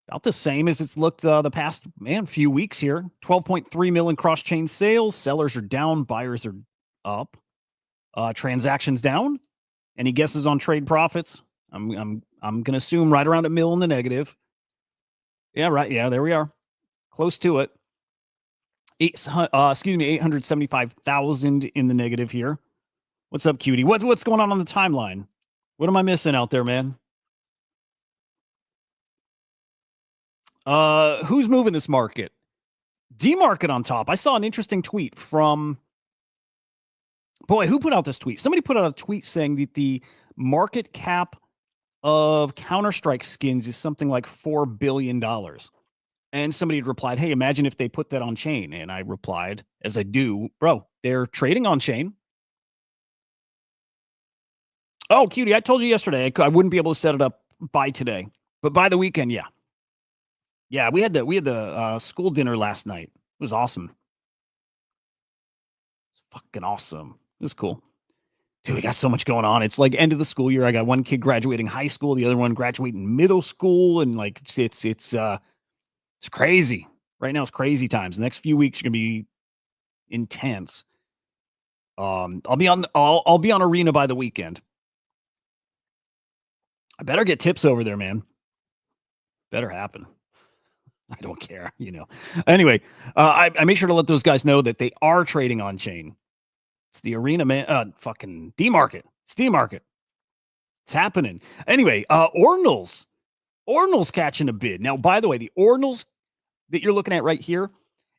About the same as it's looked the past, few weeks here. 12.3 million cross-chain sales. Sellers are down. Buyers are up. Transactions down. Any guesses on trade profits? I'm going to assume right around $1 million in the negative. Yeah, right. Yeah, there we are. Close to it. 875,000 in the negative here. What's up, cutie? What's going on the timeline? What am I missing out there, man? Who's moving this market? D-Market on top. I saw an interesting tweet from... Boy, who put out this tweet? Somebody put out a tweet saying that the market cap of Counter-Strike skins is something like $4 billion. And somebody had replied, hey, imagine if they put that on chain. And I replied, as I do, bro, they're trading on chain. Oh, cutie, I told you yesterday I wouldn't be able to set it up by today. But by the weekend, yeah. Yeah, we had the school dinner last night. It was awesome. It's fucking awesome. It was cool. Dude, we got so much going on. It's like end of the school year. I got one kid graduating high school, the other one graduating middle school, and like it's crazy. Right now it's crazy times. The next few weeks are gonna be intense. I'll be on Arena by the weekend. I better get tips over there, man. Better happen. I don't care, Anyway, I make sure to let those guys know that they are trading on chain. It's the Arena, man. Fucking D-Market. It's D-Market. It's happening. Anyway, Ordinals. Ordinals catching a bid. Now, by the way, the Ordinals that you're looking at right here,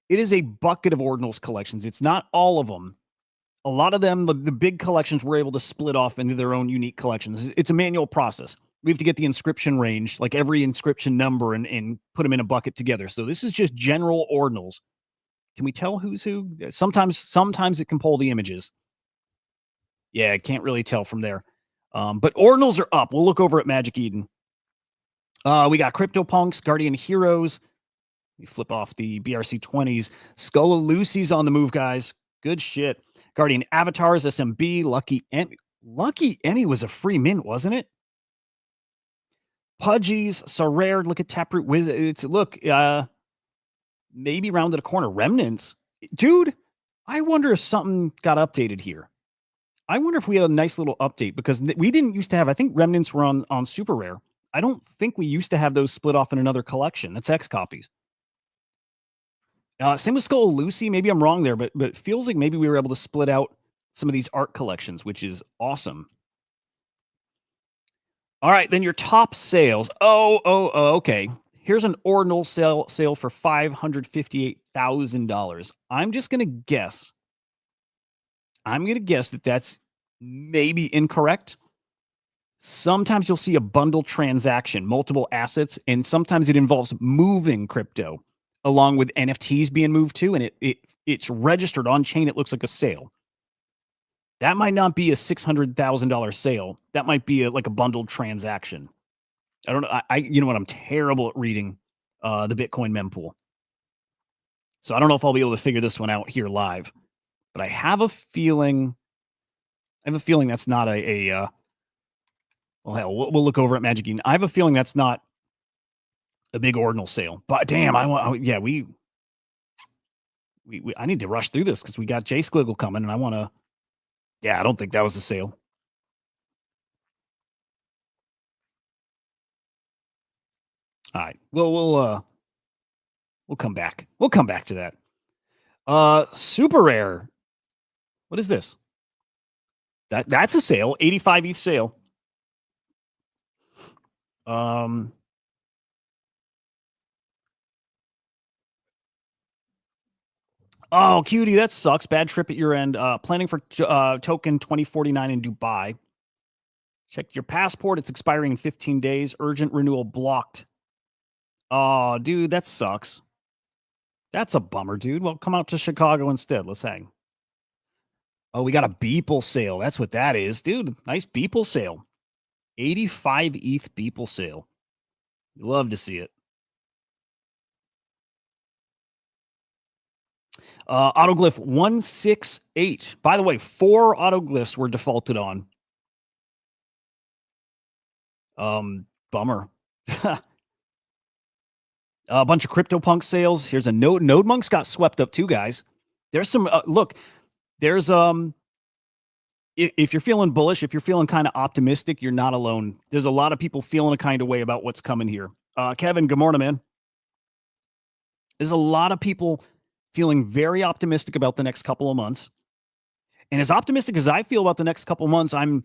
it is a bucket of Ordinals collections. It's not all of them. A lot of them, the big collections, were able to split off into their own unique collections. It's a manual process. We have to get the inscription range, like every inscription number, and put them in a bucket together. So this is just general Ordinals. Can we tell who's who? Sometimes it can pull the images. Yeah, I can't really tell from there. But Ordinals are up. We'll look over at Magic Eden. We got CryptoPunks, Guardian Heroes. We flip off the BRC 20s. Skull of Lucy's on the move, guys. Good shit. Guardian Avatars, SMB, Lucky Any was a free mint, wasn't it? Pudgies, Sorare, look at Taproot Wizard. Maybe rounded a corner. Remnants. Dude, I wonder if something got updated here. I wonder if we had a nice little update, because we didn't used to have, I think Remnants were on Super Rare. I don't think we used to have those split off in another collection. That's X copies. Same with Skull Lucy. Maybe I'm wrong there, but it feels like maybe we were able to split out some of these art collections, which is awesome. All right, then your top sales. Okay. Here's an Ordinal sale for $558,000. I'm just going to guess. I'm going to guess that that's maybe incorrect. Sometimes you'll see a bundle transaction, multiple assets, and sometimes it involves moving crypto along with NFTs being moved too, and it's registered on chain. It looks like a sale. That might not be a $600,000 sale. That might be like a bundled transaction. I don't know. You know what? I'm terrible at reading the Bitcoin mempool. So I don't know if I'll be able to figure this one out here live. But I have a feeling that's not well, hell, we'll look over at Magic Eden. I have a feeling that's not a big Ordinal sale. But damn, I need to rush through this because we got J Squiggle coming, and I want to. Yeah, I don't think that was a sale. All right. Well, we'll come back. We'll come back to that. Super Rare. What is this? That's a sale. 85 ETH sale. Oh, cutie, that sucks. Bad trip at your end. Planning for token 2049 in Dubai. Check your passport. It's expiring in 15 days. Urgent renewal blocked. Oh, dude, that sucks. That's a bummer, dude. Well, come out to Chicago instead. Let's hang. Oh, we got a Beeple sale. That's what that is, dude. Nice Beeple sale. 85 ETH Beeple sale. You love to see it. Autoglyph 168. By the way, 4 autoglyphs were defaulted on. Bummer. A bunch of CryptoPunk sales. Here's a Node. Node Monks got swept up too, guys. There's some look. There's if you're feeling bullish, if you're feeling kind of optimistic, you're not alone. There's a lot of people feeling a kind of way about what's coming here. Kevin, good morning, man. There's a lot of people feeling very optimistic about the next couple of months. And as optimistic as I feel about the next couple of months, I'm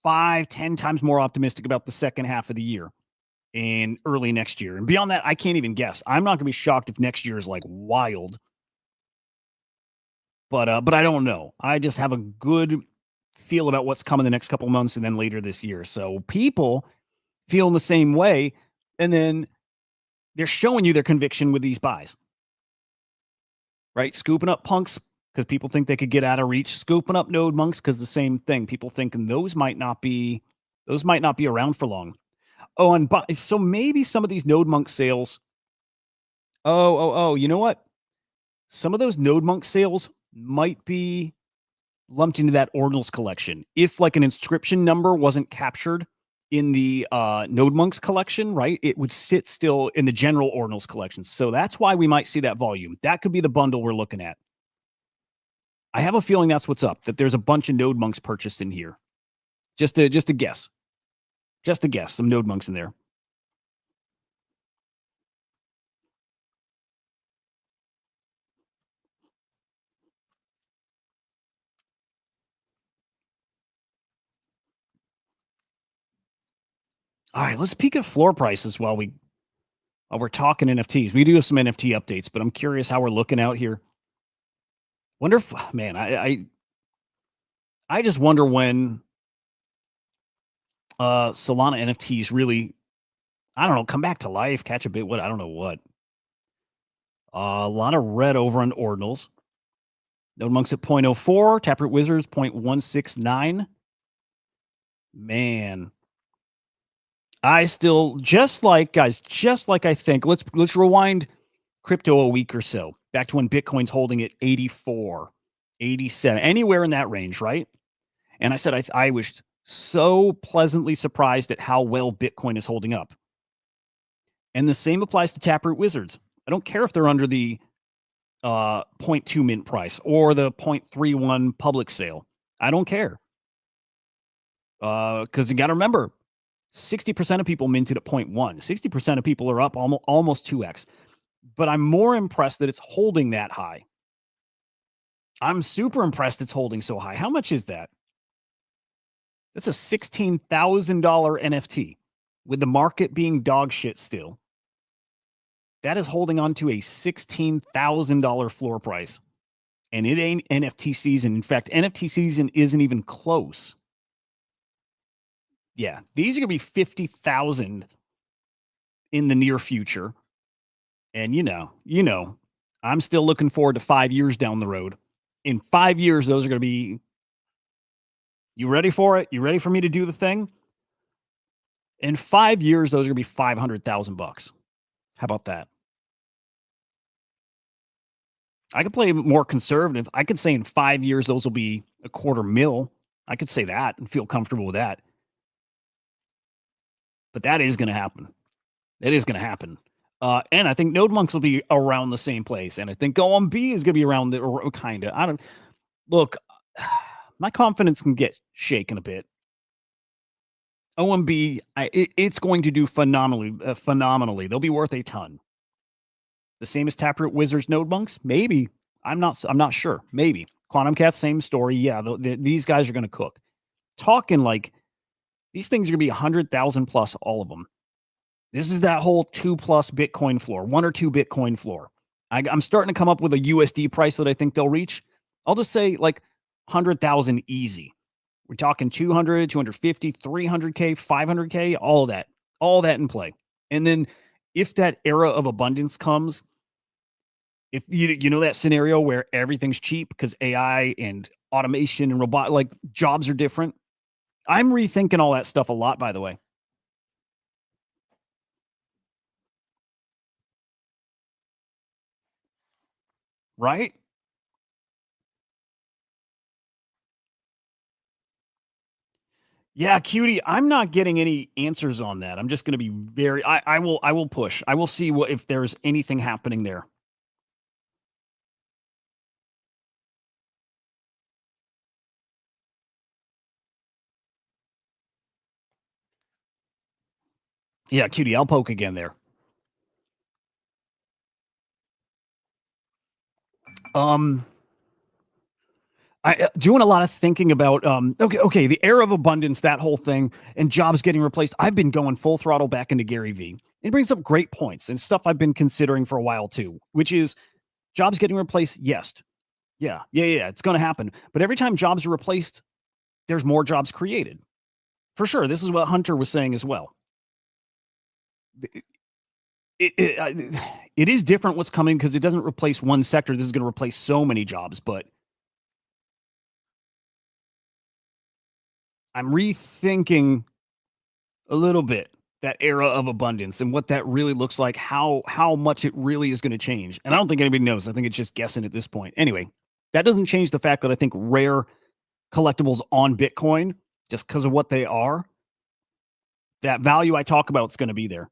5-10 times more optimistic about the second half of the year and early next year. And beyond that, I can't even guess. I'm not going to be shocked if next year is like wild. But I don't know. I just have a good feel about what's coming the next couple of months and then later this year. So people feeling the same way. And then they're showing you their conviction with these buys, right? Scooping up punks because people think they could get out of reach, scooping up node monks because the same thing. People thinking those might not be around for long. Oh, and so maybe some of these node monk sales. Oh, you know what? Some of those node monk sales might be lumped into that ordinals collection. If like an inscription number wasn't captured in the node monks collection, right, it would sit still in the general ordinals collection. So that's why we might see that volume. That could be the bundle we're looking at. I have a feeling that's what's up, that there's a bunch of node monks purchased in here. Just a guess. Just a guess. Some node monks in there. All right, let's peek at floor prices while we're talking NFTs. We do have some NFT updates, but I'm curious how we're looking out here. Wonder if, man, I just wonder when Solana NFTs really, I don't know, come back to life, catch a bit. What I don't know what. A lot of red over on ordinals. Node monks at 0.04, Taproot Wizards 0.169. Man, I still just like I think. Let's rewind crypto a week or so back to when Bitcoin's holding at 84, 87, anywhere in that range, right? And I said I was so pleasantly surprised at how well Bitcoin is holding up. And the same applies to Taproot Wizards. I don't care if they're under the 0.2 mint price or the 0.31 public sale. I don't care. Because you got to remember, 60% of people minted at 0.1. 60% of people are up almost 2x. But I'm more impressed that it's holding that high. I'm super impressed it's holding so high. How much is that? That's a $16,000 NFT with the market being dog shit still. That is holding on to a $16,000 floor price. And it ain't NFT season. In fact, NFT season isn't even close. Yeah, these are going to be 50,000 in the near future. And you know, I'm still looking forward to 5 years down the road. In 5 years, those are going to be, you ready for it? You ready for me to do the thing? In 5 years, those are going to be $500,000. How about that? I could play more conservative. I could say in 5 years, those will be $250,000. I could say that and feel comfortable with that. But that is going to happen. It is going to happen. And I think Node Monks will be around the same place. And I think OMB is going to be around the kind of. Look, my confidence can get shaken a bit. OMB, it's going to do phenomenally. They'll be worth a ton. The same as Taproot Wizards Node Monks? Maybe. I'm not sure. Maybe. Quantum Cat, same story. Yeah, these guys are going to cook. Talking like these things are going to be 100,000 plus, all of them. This is that whole 2+ Bitcoin floor, 1 or 2 Bitcoin floor. I'm starting to come up with a USD price that I think they'll reach. I'll just say like 100,000 easy. We're talking 200, 250, 300K, 500K, all that in play. And then if that era of abundance comes, if you know that scenario where everything's cheap because AI and automation and robot, like jobs are different. I'm rethinking all that stuff a lot, by the way. Right? Yeah, Cutie, I'm not getting any answers on that. I'm just going to be very I will push. I will see if there's anything happening there. Yeah, Cutie, I'll poke again there. I doing a lot of thinking about okay, the era of abundance, that whole thing, and jobs getting replaced. I've been going full throttle back into Gary Vee. It brings up great points and stuff I've been considering for a while too, which is jobs getting replaced. Yes. Yeah. It's going to happen. But every time jobs are replaced, there's more jobs created. For sure. This is what Hunter was saying as well. it is different what's coming because it doesn't replace one sector. This is going to replace so many jobs, but I'm rethinking a little bit that era of abundance and what that really looks like, how much it really is going to change. And I don't think anybody knows. I think it's just guessing at this point. Anyway, that doesn't change the fact that I think rare collectibles on Bitcoin, just because of what they are, that value I talk about is going to be there.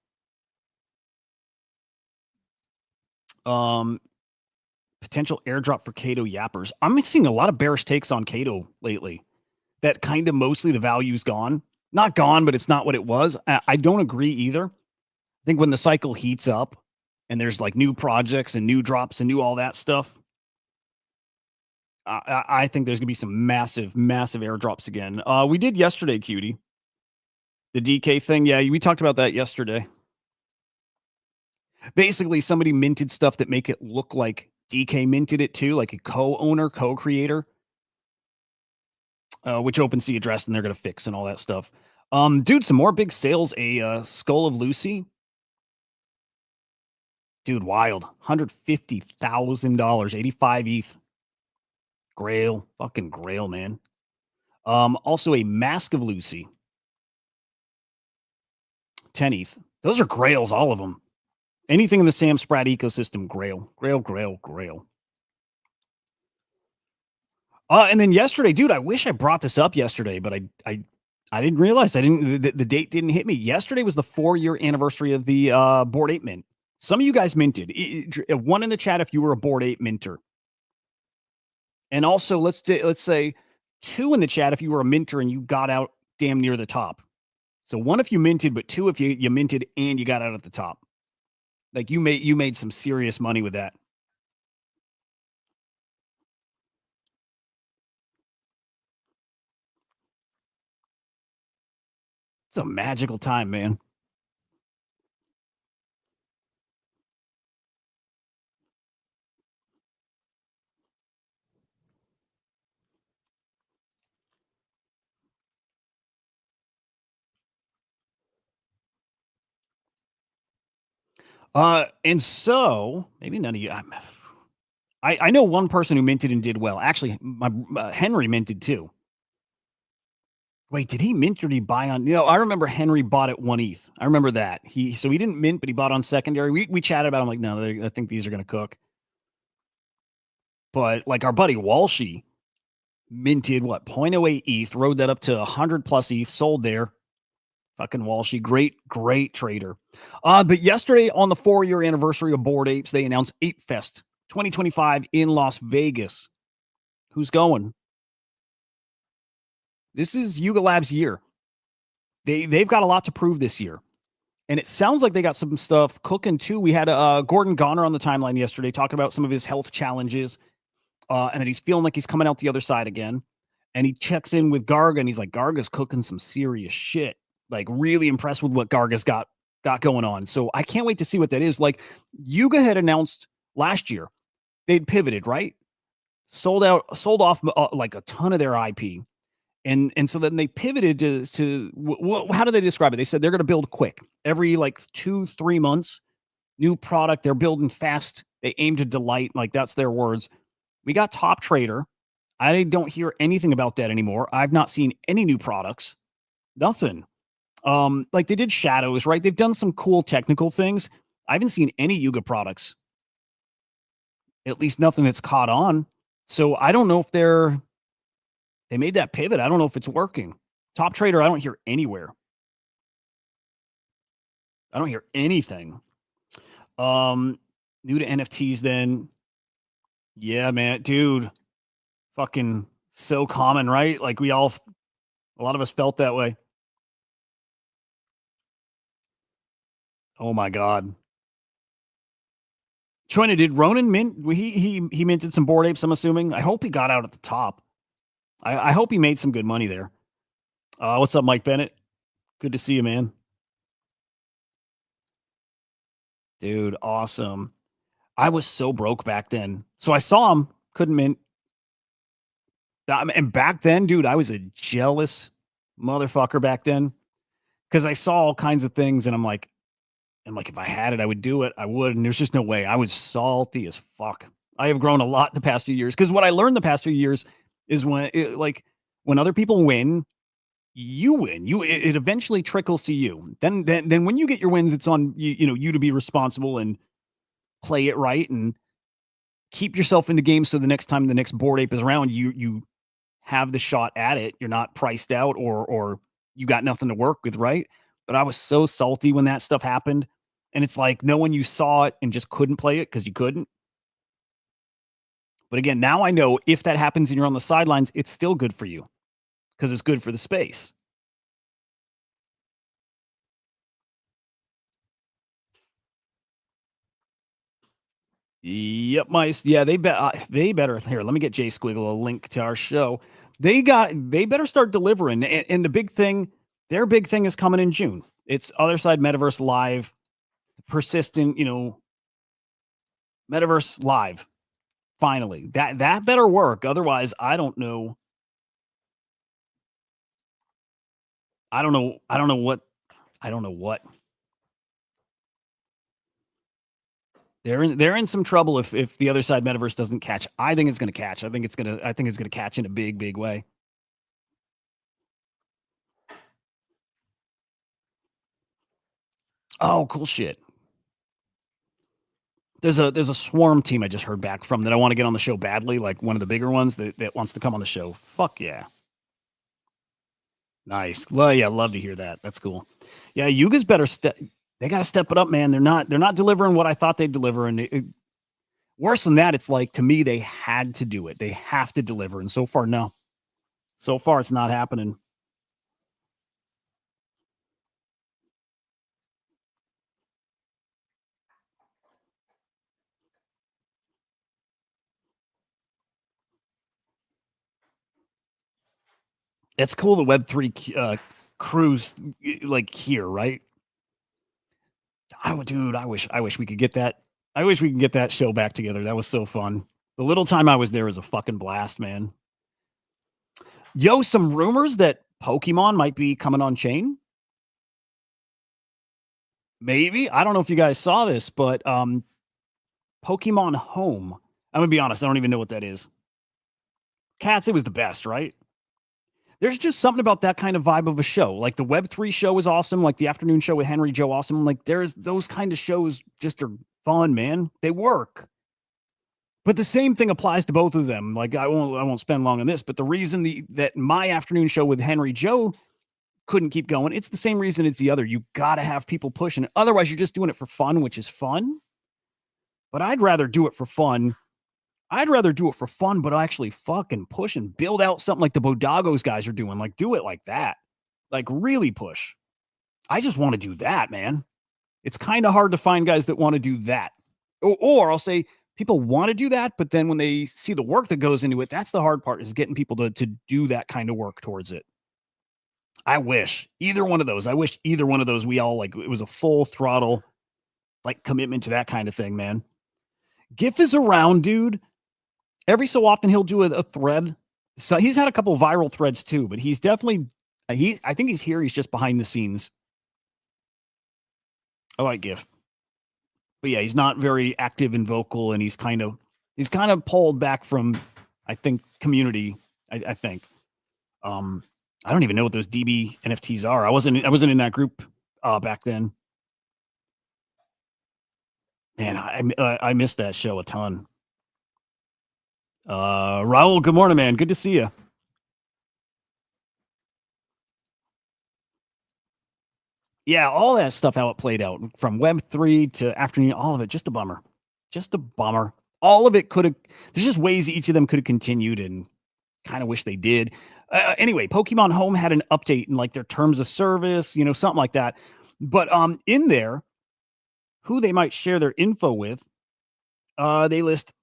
Potential airdrop for Cato yappers. I'm seeing a lot of bearish takes on Cato lately. That kind of mostly the value's gone. Not gone, but it's not what it was. I don't agree either. I think when the cycle heats up and there's like new projects and new drops and new all that stuff, I think there's going to be some massive airdrops again. We did yesterday, Cutie. The DK thing. Yeah, we talked about that yesterday. Basically, somebody minted stuff that make it look like DK minted it too, like a co-owner, co-creator, which OpenSea addressed and they're going to fix and all that stuff. Dude, some more big sales. A Skull of Lucy. Dude, wild. $150,000, 85 ETH. Grail. Fucking Grail, man. Also a Mask of Lucy. 10 ETH. Those are Grails, all of them. Anything in the Sam Spratt ecosystem, Grail. Grail. And then yesterday, dude, I wish I brought this up yesterday, but I didn't realize the date didn't hit me. Yesterday was the 4-year anniversary of the Bored Ape Mint. Some of you guys minted. One in the chat if you were a Bored Ape minter. And also, let's say 2 in the chat if you were a minter and you got out damn near the top. So 1 if you minted, but 2 if you minted and you got out at the top. Like you made some serious money with that. It's a magical time, man. And so maybe none of you. I know one person who minted and did well. Actually, my Henry minted too. Wait, did he mint or did he buy on? I remember Henry bought at 1 ETH. I remember that. He didn't mint, but he bought on secondary. We chatted about him like, no, I think these are going to cook. But like our buddy Walshy minted what 0.08 ETH, rode that up to 100 plus ETH, sold there. Fucking Walshy, great trader. But yesterday on the 4-year anniversary of Bored Apes, they announced Ape Fest 2025 in Las Vegas. Who's going? This is Yuga Labs' year. They've got a lot to prove this year. And it sounds like they got some stuff cooking too. We had Gordon Goner on the timeline yesterday talking about some of his health challenges and that he's feeling like he's coming out the other side again. And he checks in with Garga and he's like, Garga's cooking some serious shit. Like really impressed with what Garga's got going on. So I can't wait to see what that is. Like Yuga had announced last year, they'd pivoted, right? Sold off like a ton of their IP. And so then they pivoted to how do they describe it? They said they're going to build quick. Every like 2-3 months, new product. They're building fast. They aim to delight. Like that's their words. We got Top Trader. I don't hear anything about that anymore. I've not seen any new products. Nothing. Like they did Shadows, right? They've done some cool technical things. I haven't seen any Yuga products. At least nothing that's caught on. So I don't know if they made that pivot. I don't know if it's working. Top Trader, I don't hear anywhere. I don't hear anything. New to NFTs then. Yeah, man, dude. Fucking so common, right? Like a lot of us felt that way. Oh my God. Choina, did Ronan mint? He minted some Bored Apes, I'm assuming. I hope he got out at the top. I hope he made some good money there. What's up, Mike Bennett? Good to see you, man. Dude, awesome. I was so broke back then. So I saw him, couldn't mint. And back then, dude, I was a jealous motherfucker back then. Because I saw all kinds of things and I'm like, And like, if I had it, I would do it. I would. And there's just no way. I was salty as fuck. I have grown a lot the past few years because what I learned the past few years is when other people win, you win. It eventually trickles to you. Then when you get your wins, it's on you to be responsible and play it right and keep yourself in the game. So the next time the next Bored Ape is around, you have the shot at it. You're not priced out or you got nothing to work with, right? But I was so salty when that stuff happened. And it's like knowing you saw it and just couldn't play it because you couldn't. But again, now I know if that happens and you're on the sidelines, it's still good for you because it's good for the space. Yep, they better here. Let me get Jay Squiggle a link to our show. They better start delivering. And the big thing, their big thing is coming in June. It's Other Side Metaverse Live, persistent, Metaverse Live. Finally, that better work. Otherwise, I don't know. I don't know what. They're in some trouble if the Other Side Metaverse doesn't catch. I think it's going to catch. I think it's going to catch in a big way. Oh, cool shit. There's a Swarm team I just heard back from that I want to get on the show badly, like one of the bigger ones that wants to come on the show. Fuck yeah. Nice. Well, yeah, love to hear that. That's cool. Yeah, Yuga's better they got to step it up, man. They're not delivering what I thought they'd deliver, and worse than that, it's like to me they had to do it. They have to deliver, and so far, no. So far, it's not happening. It's cool the Web3 cruise like here, right? I wish we could get that. I wish we could get that show back together. That was so fun. The little time I was there was a fucking blast, man. Yo, some rumors that Pokemon might be coming on chain. Maybe. I don't know if you guys saw this, but Pokemon Home. I'm gonna be honest, I don't even know what that is. Cats, it was the best, right? There's just something about that kind of vibe of a show. Like the Web3 show was awesome. Like the afternoon show with Henry Joe, awesome. Like there's those kind of shows just are fun, man. They work. But the same thing applies to both of them. Like I won't spend long on this, but the reason that my afternoon show with Henry Joe couldn't keep going, it's the same reason it's the other. You got to have people pushing it. Otherwise, you're just doing it for fun, which is fun. But I'd rather do it for fun. But actually fucking push and build out something like the Bodagos guys are doing. Like, do it like that. Like, really push. I just want to do that, man. It's kind of hard to find guys that want to do that. Or I'll say people want to do that, but then when they see the work that goes into it, that's the hard part, is getting people to do that kind of work towards it. I wish either one of those, we all like, it was a full throttle, like commitment to that kind of thing, man. GIF is around, dude. Every so often he'll do a thread. So he's had a couple viral threads too, but he's definitely, I think he's here. He's just behind the scenes. I like GIF. But yeah, he's not very active and vocal, and he's kind of pulled back from, I think, community. I think. I don't even know what those DB NFTs are. I wasn't in that group back then. Man, I missed that show a ton. Raul, good morning, man. Good to see you. Yeah, all that stuff, how it played out from Web3 to afternoon, all of it, just a bummer. All of it there's just ways each of them could have continued, and kind of wish they did. Anyway, Pokemon Home had an update in like their terms of service, something like that. But in there, who they might share their info with, they list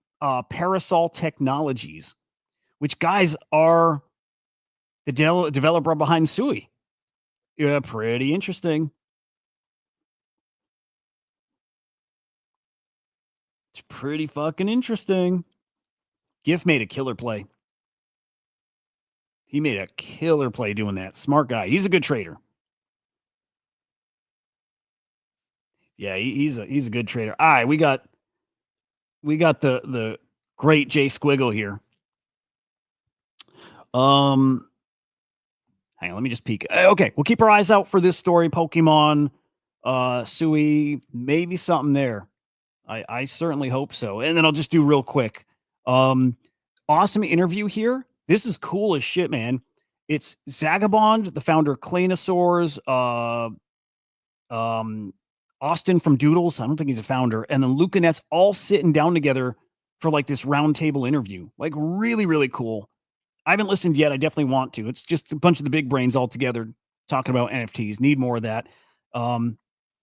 Parasol Technologies, which guys are the developer behind Sui. Yeah, pretty interesting. It's pretty fucking interesting. GIF made a killer play. He made a killer play doing that. Smart guy. He's a good trader. Yeah, he's a good trader. All right, we got the great Jay Squiggle here. Hang on, let me just peek. Okay, we'll keep our eyes out for this story. Pokemon, Sui, maybe something there. I certainly hope so. And then I'll just do real quick. Awesome interview here. This is cool as shit, man. It's Zagabond, the founder of Claynosaurs, Austin from Doodles. I don't think he's a founder. And then Luca Net's all sitting down together for like this roundtable interview. Like really, really cool. I haven't listened yet. I definitely want to. It's just a bunch of the big brains all together talking about NFTs. Need more of that.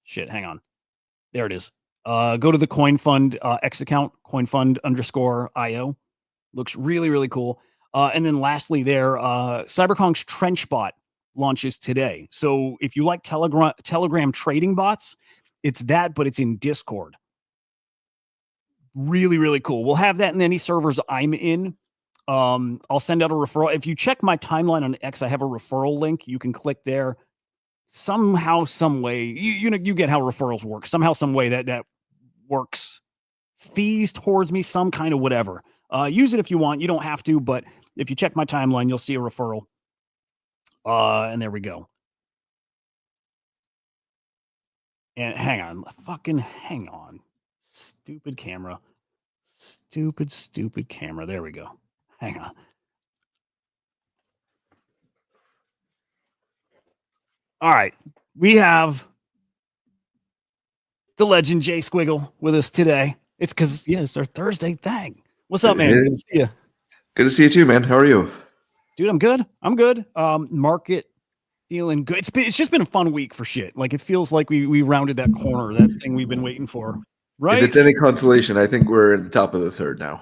Shit, hang on. There it is. Go to the CoinFund X account, CoinFund_IO. Looks really, really cool. And then lastly there, CyberKong's TrenchBot launches today. So if you like Telegram trading bots, it's that, but it's in Discord. Really, really cool. We'll have that in any servers I'm in. I'll send out a referral. If you check my timeline on X, I have a referral link. You can click there. Somehow, some way, you know, you get how referrals work. Somehow, some way that works. Fees towards me, some kind of whatever. Use it if you want. You don't have to, but if you check my timeline, you'll see a referral. And there we go. And hang on. Stupid camera. Stupid camera. There we go. Hang on. All right. We have the legend Jay Squiggle with us today. It's because, it's our Thursday thing. What's up, man? Good to see you. Good to see you too, man. How are you? Dude, I'm good. Market feeling good. It's just been a fun week for shit. Like it feels like we rounded that corner, that thing we've been waiting for. Right? If it's any consolation, I think we're in the top of the third now.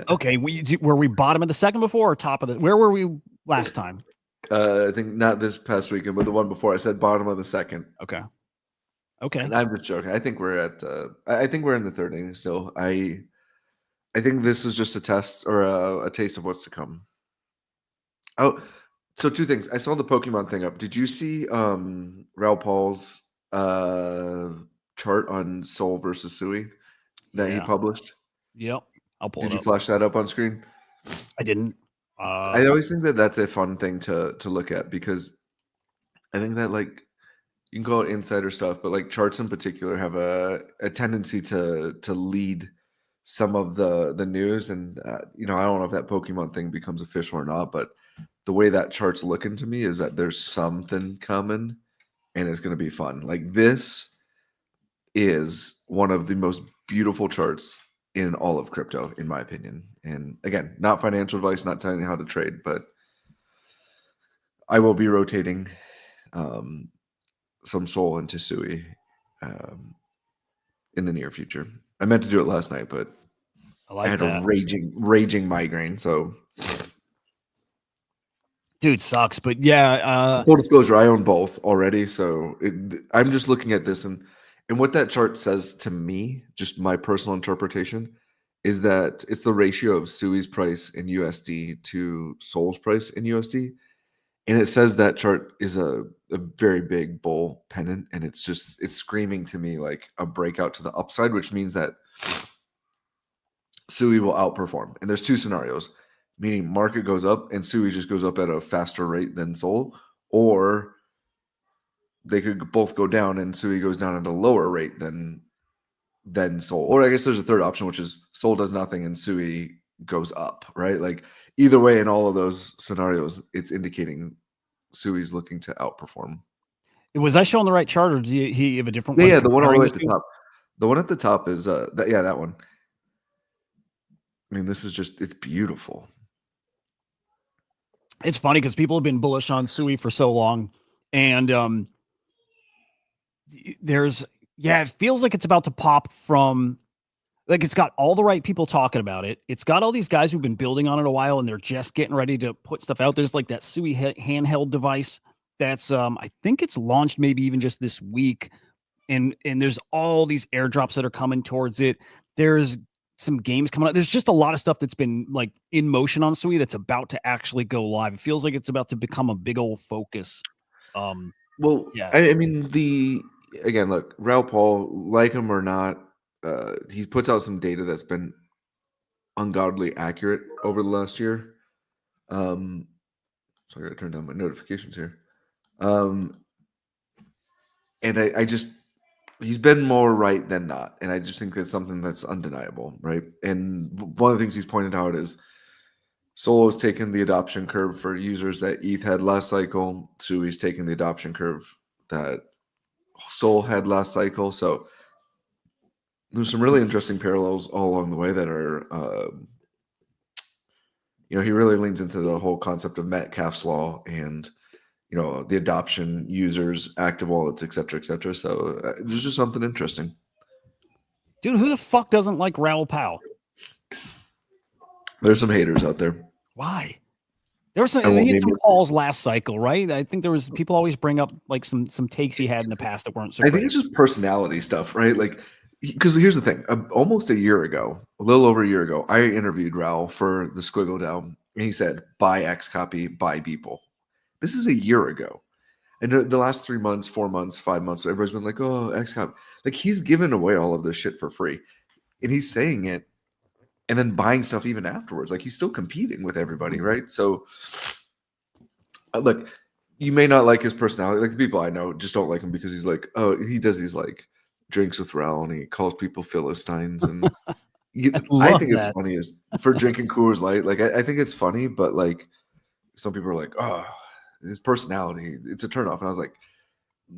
Okay, were we bottom of the second before or top of the? Where were we last time? I think not this past weekend, but the one before. I said bottom of the second. Okay. And I'm just joking. I think we're at. I think we're in the third inning still. I think this is just a test or a taste of what's to come. Oh, so two things. I saw the Pokemon thing up. Did you see Raoul Paul's chart on Soul versus Sui that he published? Yep. I'll pull it up. Did you flash that up on screen? I didn't. I always think that that's a fun thing to look at because I think that like you can call it insider stuff, but like charts in particular have a tendency to lead some of the news. And I don't know if that Pokemon thing becomes official or not, but the way that chart's looking to me is that there's something coming and it's going to be fun. Like this is one of the most beautiful charts in all of crypto, in my opinion. And again, not financial advice, not telling you how to trade, but I will be rotating some Soul into Sui in the near future. I meant to do it last night, but I had a raging migraine. So, dude, sucks. But yeah, full disclosure, I own both already. So I'm just looking at this and what that chart says to me, just my personal interpretation, is that it's the ratio of Sui's price in USD to Soul's price in USD. And it says that chart is a very big bull pennant. And it's screaming to me like a breakout to the upside, which means that Sui will outperform. And there's two scenarios, meaning market goes up and Sui just goes up at a faster rate than Soul, or they could both go down and Sui goes down at a lower rate than Soul. Or I guess there's a third option, which is Soul does nothing and Sui goes up, right? Like either way, in all of those scenarios, it's indicating Sui's looking to outperform. Was I showing the right chart or do he have a different one? Yeah, the one all the way at the top. The one at the top is that one. I mean, this is it's beautiful. It's funny because people have been bullish on Sui for so long. And it feels like it's about to pop from, like it's got all the right people talking about it. It's got all these guys who've been building on it a while and they're just getting ready to put stuff out. There's like that Sui handheld device that's, I think it's launched maybe even just this week. And there's all these airdrops that are coming towards it. There's some games coming out. There's just a lot of stuff that's been like in motion on Sui that's about to actually go live. It feels like it's about to become a big old focus. Well, yeah. I mean, again, look, Raoul Paul, like him or not, he puts out some data that's been ungodly accurate over the last year. Sorry, I gotta turn down my notifications here. And I just, he's been more right than not. And I just think that's something that's undeniable, right? And one of the things he's pointed out is Sol has taken the adoption curve for users that ETH had last cycle. Sui's taken the adoption curve that Sol had last cycle. So there's some really interesting parallels all along the way that are, he really leans into the whole concept of Metcalfe's law and, the adoption, users, active wallets, et cetera, et cetera. So there's just something interesting. Dude, who the fuck doesn't like Raoul Pal? There's some haters out there. Why? There was some, I won't he had name some it. calls last cycle, right? I think there was people always bring up like some takes he had in the past that weren't so I think great. it's just personality stuff, right? Like, because here's the thing: almost a year ago, a little over a year ago, I interviewed Raoul for the Squiggle Down, and he said, "Buy X copy, buy people." This is a year ago, and the last 3 months, 4 months, 5 months, everybody's been like, "Oh, X copy." Like, he's giving away all of this shit for free, and he's saying it, and then buying stuff even afterwards. Like, he's still competing with everybody, right? So, look. You may not like his personality. Like, the people I know just don't like him because he's like, oh, he does these like drinks with Raoul and he calls people Philistines. And I love think it's that. funny is for drinking Coors Light. Like, I think it's funny, but like some people are like, oh, his personality, it's a turnoff. And I was like,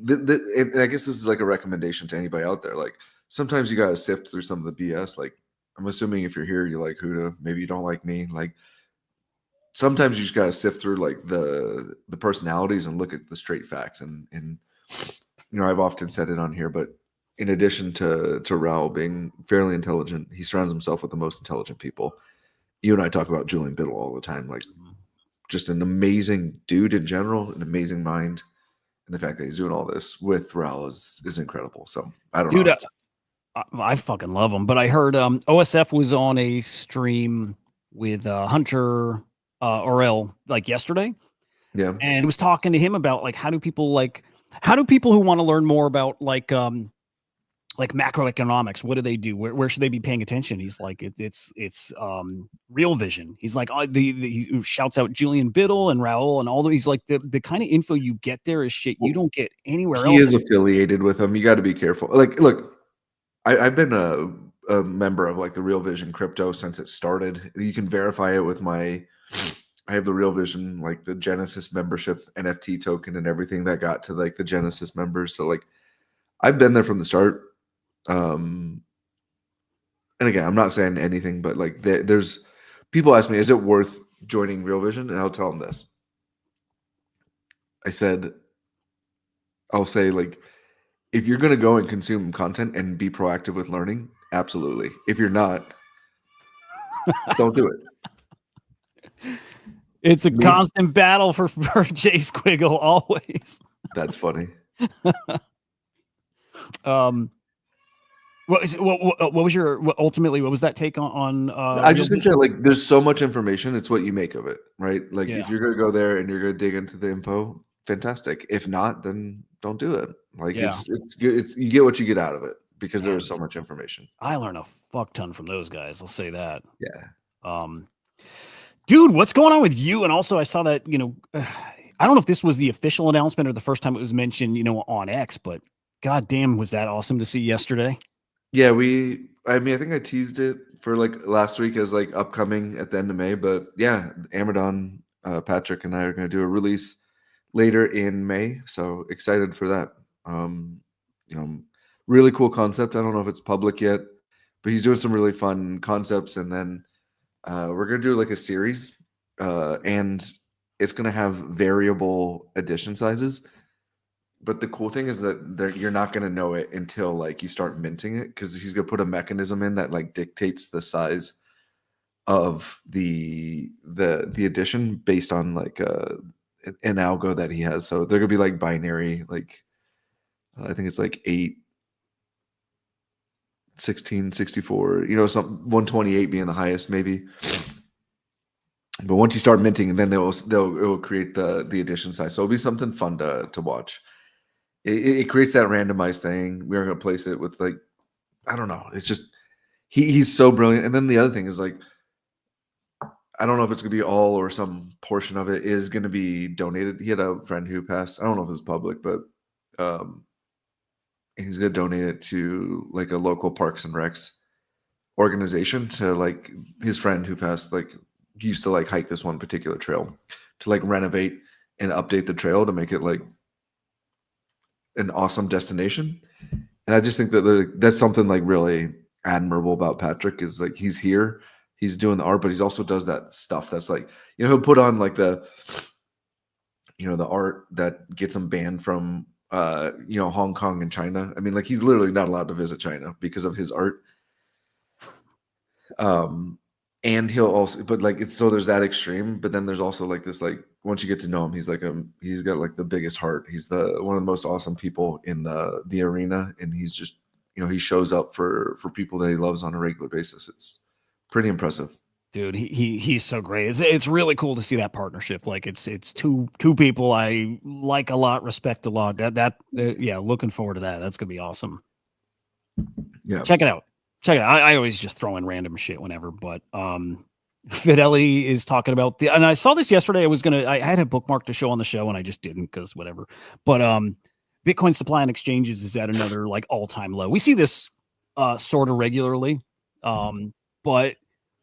and I guess this is like a recommendation to anybody out there. Like, sometimes you got to sift through some of the BS. Like, I'm assuming if you're here, you like Hudah. Maybe you don't like me. Like, sometimes you just gotta sift through like the personalities and look at the straight facts. And I've often said it on here, but in addition to Raoul being fairly intelligent, he surrounds himself with the most intelligent people. You and I talk about Julian Biddle all the time, like just an amazing dude in general, an amazing mind, and the fact that he's doing all this with Raoul is incredible. So I don't Dude, know. I fucking love him. But I heard OSF was on a stream with Hunter Orel like yesterday, Yeah. and he was talking to him about like how do people who want to learn more about like macroeconomics, what do they do? Where should they be paying attention? He's like it's Real Vision. He's like he shouts out Julian Biddle and Raoul and all those. He's like the kind of info you get there is shit you don't get anywhere else. He is affiliated with them. You got to be careful. Like, look, I've been a member of like the Real Vision crypto since it started. You can verify it with I have the Real Vision, like the Genesis membership NFT token and everything that got to like the Genesis members. So like, I've been there from the start. And again, I'm not saying anything, but like there's people ask me, is it worth joining Real Vision? And I'll tell them this. I'll say like, if you're going to go and consume content and be proactive with learning, absolutely. If you're not, don't do it. It's a constant battle for Jay Squiggle always. That's funny. What was your ultimately what was that take on I just think that like there's so much information, it's what you make of it, right? Like Yeah. if you're gonna go there and you're gonna dig into the info, fantastic. If not, then don't do it. Like Yeah. it's good. You get what you get out of it because there's so much information. I learn a fuck ton from those guys. I'll say that. Yeah. Dude, what's going on with you? And also, I saw that I don't know if this was the official announcement or the first time it was mentioned, on X, but goddamn, was that awesome to see yesterday? Yeah, I think I teased it for like last week as like upcoming at the end of May, but yeah, Amadon, Patrick and I are going to do a release later in May. So excited for that. Really cool concept. I don't know if it's public yet, but he's doing some really fun concepts. And then we're going to do like a series and it's going to have variable edition sizes. But the cool thing is that you're not going to know it until like you start minting it, because he's going to put a mechanism in that like dictates the size of the edition based on like an algo that he has. So they're going to be like binary, like I think it's like 8, 16, 64, some 128 being the highest maybe. But once you start minting, and then it will create the edition size. So it'll be something fun to watch. it creates that randomized thing. We're going to place it with like, I don't know. It's just, he's so brilliant. And then the other thing is like, I don't know if it's going to be all or some portion of it is going to be donated. He had a friend who passed. I don't know if it's public, but he's going to donate it to like a local Parks and Recs organization to like his friend who passed, like used to like hike this one particular trail to like renovate and update the trail to make it like an awesome destination. And I just think that that's something like really admirable about Patrick is like he's here, he's doing the art, but he also does that stuff that's like, he'll put on like the art that gets him banned from Hong Kong and China. I mean, like he's literally not allowed to visit China because of his art. And he'll also, but like it's so there's that extreme, but then there's also like this, like once you get to know him, he's like he's got like the biggest heart. He's one of the most awesome people in the arena, and he's just he shows up for people that he loves on a regular basis. It's pretty impressive, dude. He's so great. It's really cool to see that partnership. Like it's two people I like a lot, respect a lot. Yeah, looking forward to that. That's gonna be awesome. Yeah, check it out. I always just throw in random shit whenever, but Fidelity is talking about and I saw this yesterday. I had a bookmark to show on the show and I just didn't because whatever. But Bitcoin supply and exchanges is at another like all-time low. We see this sort of regularly, but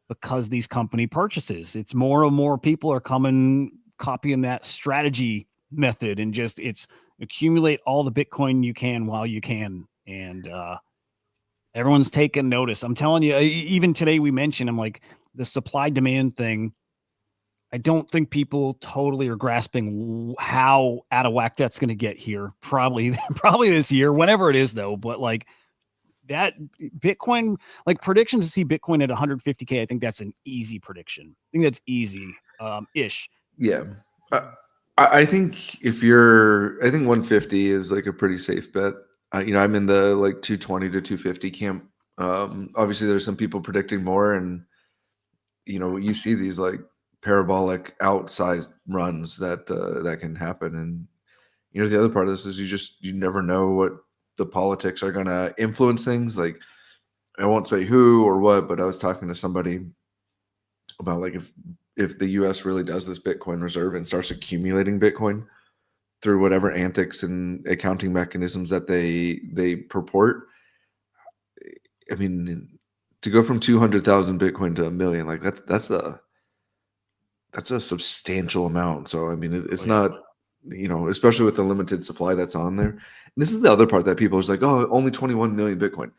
because these company purchases, it's more and more people are copying that strategy method and just it's accumulate all the Bitcoin you can while you can. And everyone's taking notice. I'm telling you, even today we mentioned, I'm like, the supply demand thing. I don't think people totally are grasping how out of whack that's going to get here. Probably this year, whenever it is though. But like that Bitcoin, like predictions to see Bitcoin at 150K, I think that's an easy prediction. I think that's easy ish. Yeah. I think I think 150 is like a pretty safe bet. I'm in the like 220 to 250 camp. Obviously there's some people predicting more, and you see these like parabolic outsized runs that can happen. And the other part of this is you never know what the politics are going to influence things. Like I won't say who or what, but I was talking to somebody about like if the US really does this Bitcoin reserve and starts accumulating Bitcoin through whatever antics and accounting mechanisms that they purport. I mean, to go from 200,000 Bitcoin to 1 million, like that's a substantial amount. So I mean, it's not, especially with the limited supply that's on there. And this is the other part that people is like, oh, only 21 million Bitcoin.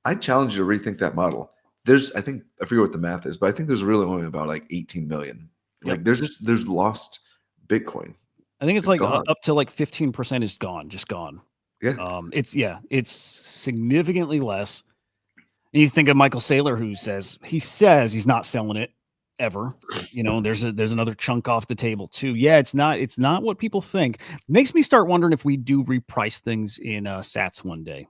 I challenge you to rethink that model. I forget what the math is, but I think there's really only about like 18 million. Like there's lost Bitcoin. I think it's like up to like 15% is gone, just gone. Yeah. It's significantly less. And you think of Michael Saylor, who says he's not selling it ever. There's another chunk off the table too. Yeah, it's not what people think. Makes me start wondering if we do reprice things in sats one day.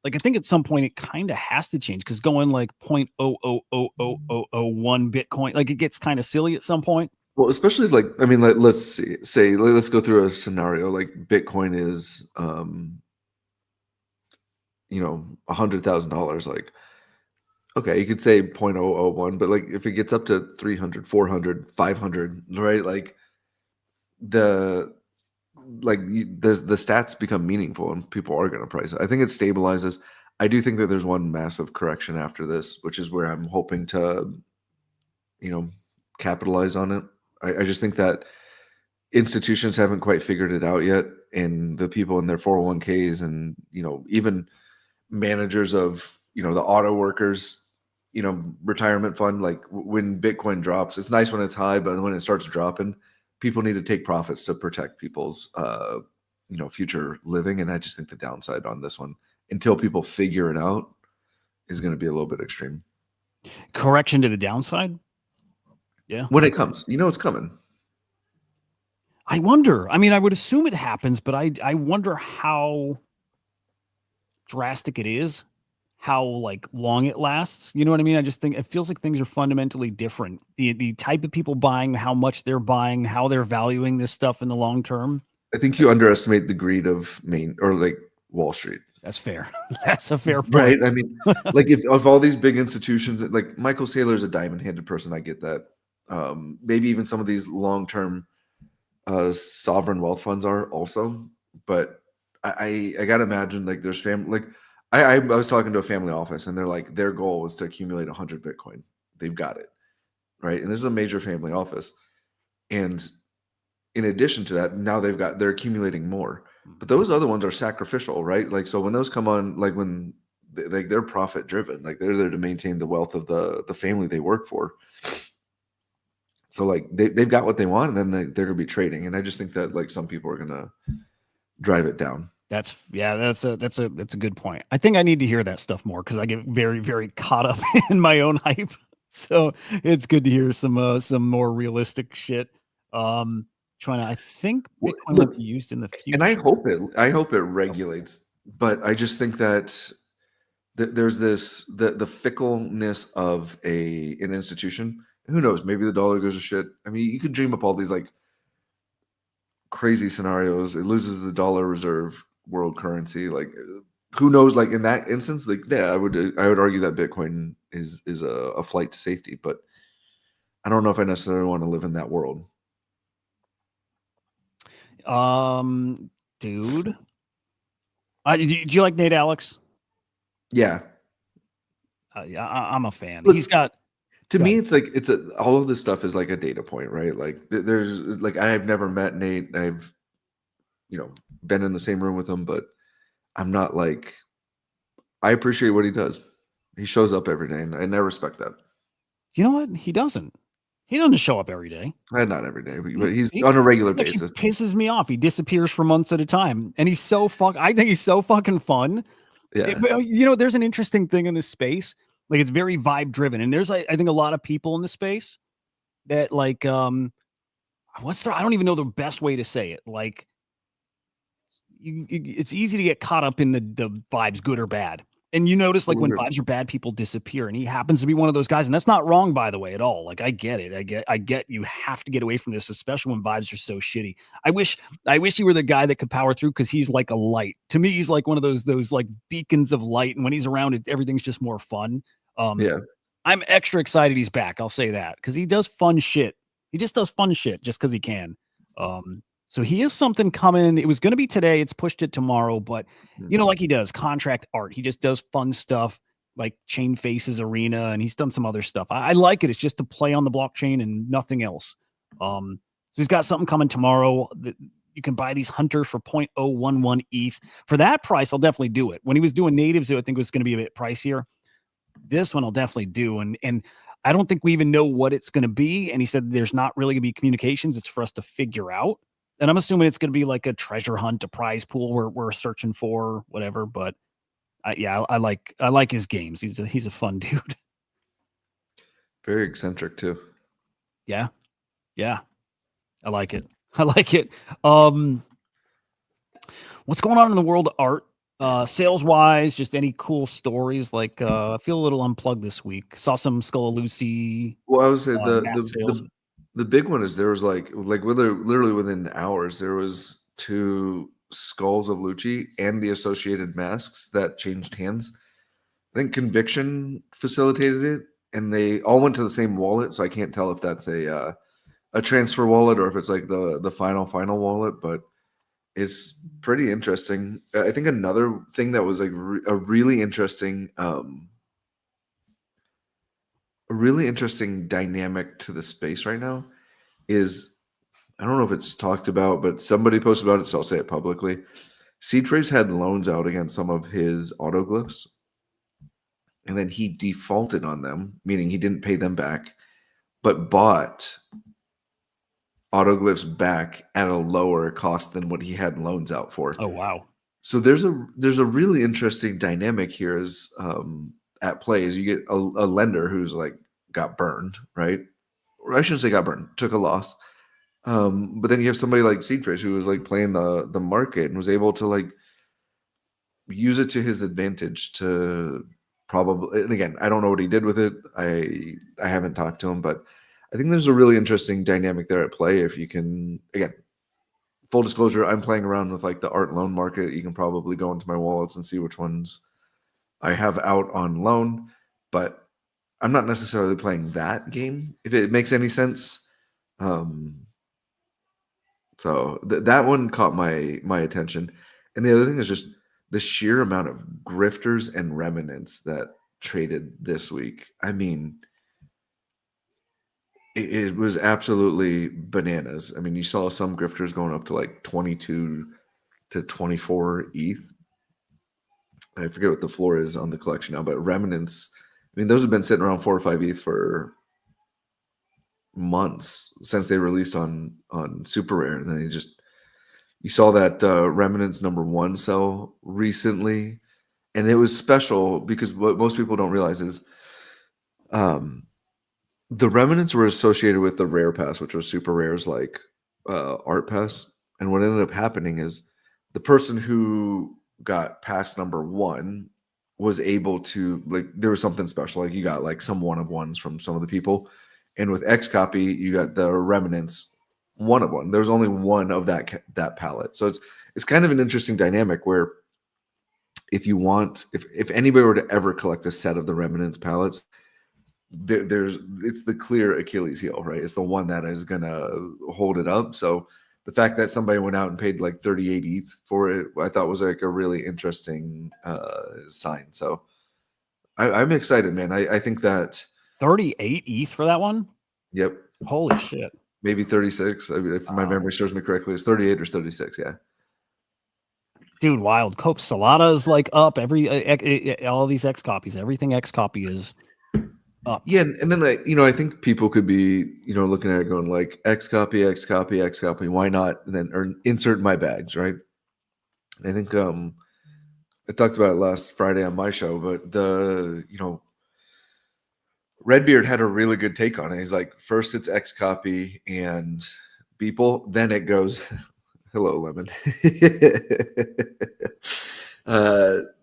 Like I think at some point it kind of has to change because going like 0.000001 Bitcoin, like it gets kind of silly at some point. Well, especially like, I mean, let's let's go through a scenario like Bitcoin is, $100,000. Like, okay, you could say 0.001, but like if it gets up to 300, 400, 500, right? Like the stats become meaningful and people are going to price it. I think it stabilizes. I do think that there's one massive correction after this, which is where I'm hoping to, capitalize on it. I just think that institutions haven't quite figured it out yet, and the people in their 401ks and even managers of the auto workers retirement fund, like when Bitcoin drops, it's nice when it's high, but when it starts dropping, people need to take profits to protect people's future living. And I just think the downside on this one, until people figure it out, is going to be a little bit extreme. Correction to the downside. Yeah. When it comes, it's coming. I wonder. I mean, I would assume it happens, but I wonder how drastic it is, how like long it lasts. You know what I mean? I just think it feels like things are fundamentally different. The type of people buying, how much they're buying, how they're valuing this stuff in the long term. I think you underestimate the greed of Main or like Wall Street. That's fair. That's a fair point. Right. I mean, like if of all these big institutions, like Michael Saylor is a diamond-handed person. I get that. Maybe even some of these long-term sovereign wealth funds are also, but I gotta imagine like there's family. Like I was talking to a family office, and they're like their goal was to accumulate 100 Bitcoin. They've got it, right? And this is a major family office, and in addition to that, now they're accumulating more. But those other ones are sacrificial, right? Like so when those come on, like when like they're profit driven, like they're there to maintain the wealth of the family they work for. So like they've got what they want, and then they're gonna be trading. And I just think that like some people are gonna drive it down. That's a good point. I think I need to hear that stuff more because I get very, very caught up in my own hype. So it's good to hear some more realistic shit. I think Well, Bitcoin look, might be used in the future. And I hope it regulates, but I just think that there's this the fickleness of an institution. Who knows? Maybe the dollar goes to shit. I mean, you could dream up all these like crazy scenarios. It loses the dollar reserve world currency. Like, who knows? Like in that instance, like yeah, I would argue that Bitcoin is a flight to safety, but I don't know if I necessarily want to live in that world. Dude, do you like Nate Alex? Yeah, Yeah, I'm a fan. Look, He's got. to Go me, ahead. it's like all of this stuff is like a data point, right? Like there's like I've never met Nate. I've been in the same room with him, but I'm not like I appreciate what he does. He shows up every day, and I respect that. You know what? He doesn't. He doesn't show up every day. Not every day, but he's on a regular He actually basis. pisses me off. He disappears for months at a time, and I think he's so fucking fun. Yeah, There's an interesting thing in this space. Like it's very vibe driven, and there's I think a lot of people in the space that like I don't even know the best way to say it. Like it's easy to get caught up in the vibes, good or bad. And you notice like when vibes are bad, people disappear, and he happens to be one of those guys. And that's not wrong, by the way, at all. Like I get it. I get you have to get away from this, especially when vibes are so shitty. I wish you were the guy that could power through because he's like a light. To me, he's like one of those like beacons of light. And when he's around, everything's just more fun. yeah. I'm extra excited he's back. I'll say that because he does fun shit. He just does fun shit just because he can. So he has something coming. It was going to be today. It's pushed it tomorrow, but like he does contract art. He just does fun stuff like Chain Faces Arena, and he's done some other stuff. I like it. It's just to play on the blockchain and nothing else. So he's got something coming tomorrow. You can buy these hunters for 0.011 ETH. For that price, I'll definitely do it. When he was doing natives, I think it was going to be a bit pricier. This one I'll definitely do. And I don't think we even know what it's going to be. And he said there's not really going to be communications. It's for us to figure out. And I'm assuming it's going to be like a treasure hunt, a prize pool we're searching for, whatever. But I like his games. He's a fun dude. Very eccentric too. Yeah. I like it. What's going on in the world of art? Sales wise, just any cool stories? Like I feel a little unplugged this week. Saw some Skull Lucy. Well, I would say sales. the big one is there was like literally within hours there was 2 skulls of Lucci and the associated masks that changed hands. I think Conviction facilitated it, and they all went to the same wallet. So I can't tell if that's a transfer wallet or if it's like the final wallet, but it's pretty interesting. I think another thing that was like a really interesting dynamic to the space right now is, I don't know if it's talked about, but somebody posted about it, so I'll say it publicly. Seed Phrase had loans out against some of his autoglyphs, and then he defaulted on them, meaning he didn't pay them back, but bought autoglyphs back at a lower cost than what he had loans out for. Oh wow! So there's a really interesting dynamic here is at play. Is you get a lender who's like got burned, right? Or I shouldn't say got burned, took a loss. But then you have somebody like Seedfish who was like playing the market and was able to like use it to his advantage to probably. And again, I don't know what he did with it. I haven't talked to him, but I think there's a really interesting dynamic there at play if you can, again, full disclosure, I'm playing around with like the art loan market. You can probably go into my wallets and see which ones I have out on loan, but I'm not necessarily playing that game, if it makes any sense. So that one caught my attention. And the other thing is just the sheer amount of grifters and remnants that traded this week. I mean, it was absolutely bananas. I mean, you saw some grifters going up to like 22 to 24 ETH. I forget what the floor is on the collection now, but remnants, I mean, those have been sitting around 4 or 5 ETH for months since they released on Super Rare. And then you saw that remnants #1 sell recently. And it was special because what most people don't realize is the remnants were associated with the rare pass, which was Super Rare's like art pass. And what ended up happening is the person who got pass #1 was able to, like, there was something special. Like you got like some 1-of-1s from some of the people. And with X copy, you got the remnants 1-of-1. There was only one of that palette. So it's kind of an interesting dynamic where if you want, if anybody were to ever collect a set of the remnants palettes, it's the clear Achilles heel, right? It's the one that is gonna hold it up. So the fact that somebody went out and paid like 38 ETH for it, I thought was like a really interesting sign. So I'm excited, man. I think that 38 ETH for that one. Yep. Holy shit. Maybe 36. If my memory serves me correctly, it's 38 or 36. Yeah. Dude, wild. Cope Solana's like up all these X copies. Everything X copy is up. Yeah, and then I think people could be looking at it going like X copy, X copy, X copy. Why not? And then insert my bags, right? I think I talked about it last Friday on my show, but Redbeard had a really good take on it. He's like, first it's X copy and Beeple, then it goes, hello lemon.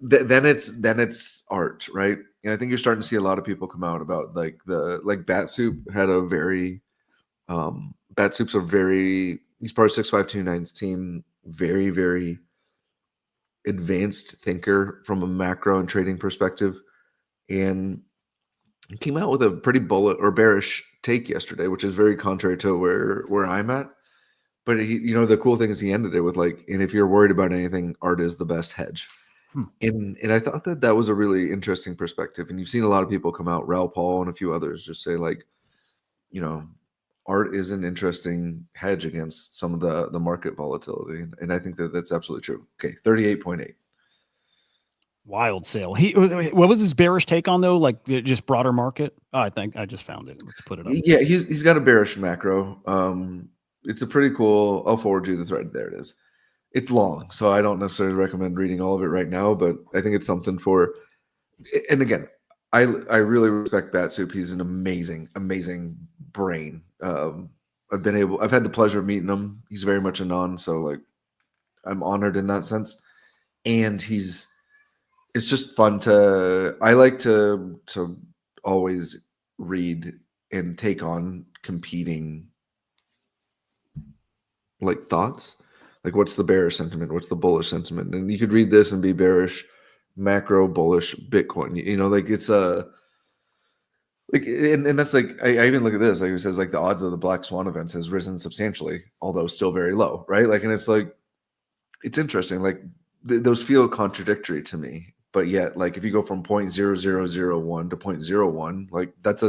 Then it's art, right? And I think you're starting to see a lot of people come out about like Batsoup had a very Batsoup's he's part of 6529's team, very, very advanced thinker from a macro and trading perspective. And he came out with a pretty bullish or bearish take yesterday, which is very contrary to where I'm at. But the cool thing is he ended it with like, and if you're worried about anything, art is the best hedge. And I thought that was a really interesting perspective. And you've seen a lot of people come out, Raoul Paul and a few others, just say like, art is an interesting hedge against some of the market volatility. And I think that's absolutely true. Okay, 38.8. Wild sale. What was his bearish take on though? Like just broader market? Oh, I think I just found it. Let's put it up. Yeah, he's got a bearish macro. It's a pretty cool. I'll forward you the thread. There it is. It's long, so I don't necessarily recommend reading all of it right now, but I think it's something for. And again, I really respect Batsoup. He's an amazing brain. I've had the pleasure of meeting him. He's very much a non, so like I'm honored in that sense. And it's just fun I like to always read and take on competing like thoughts. Like what's the bearish sentiment? What's the bullish sentiment? And you could read this and be bearish, macro, bullish, Bitcoin. Like it's and that's like I even look at this. Like it says like the odds of the Black Swan events has risen substantially, although still very low, right? Like, and it's like it's interesting. Like those feel contradictory to me, but yet like if you go from 0.0001 to 0.01, like that's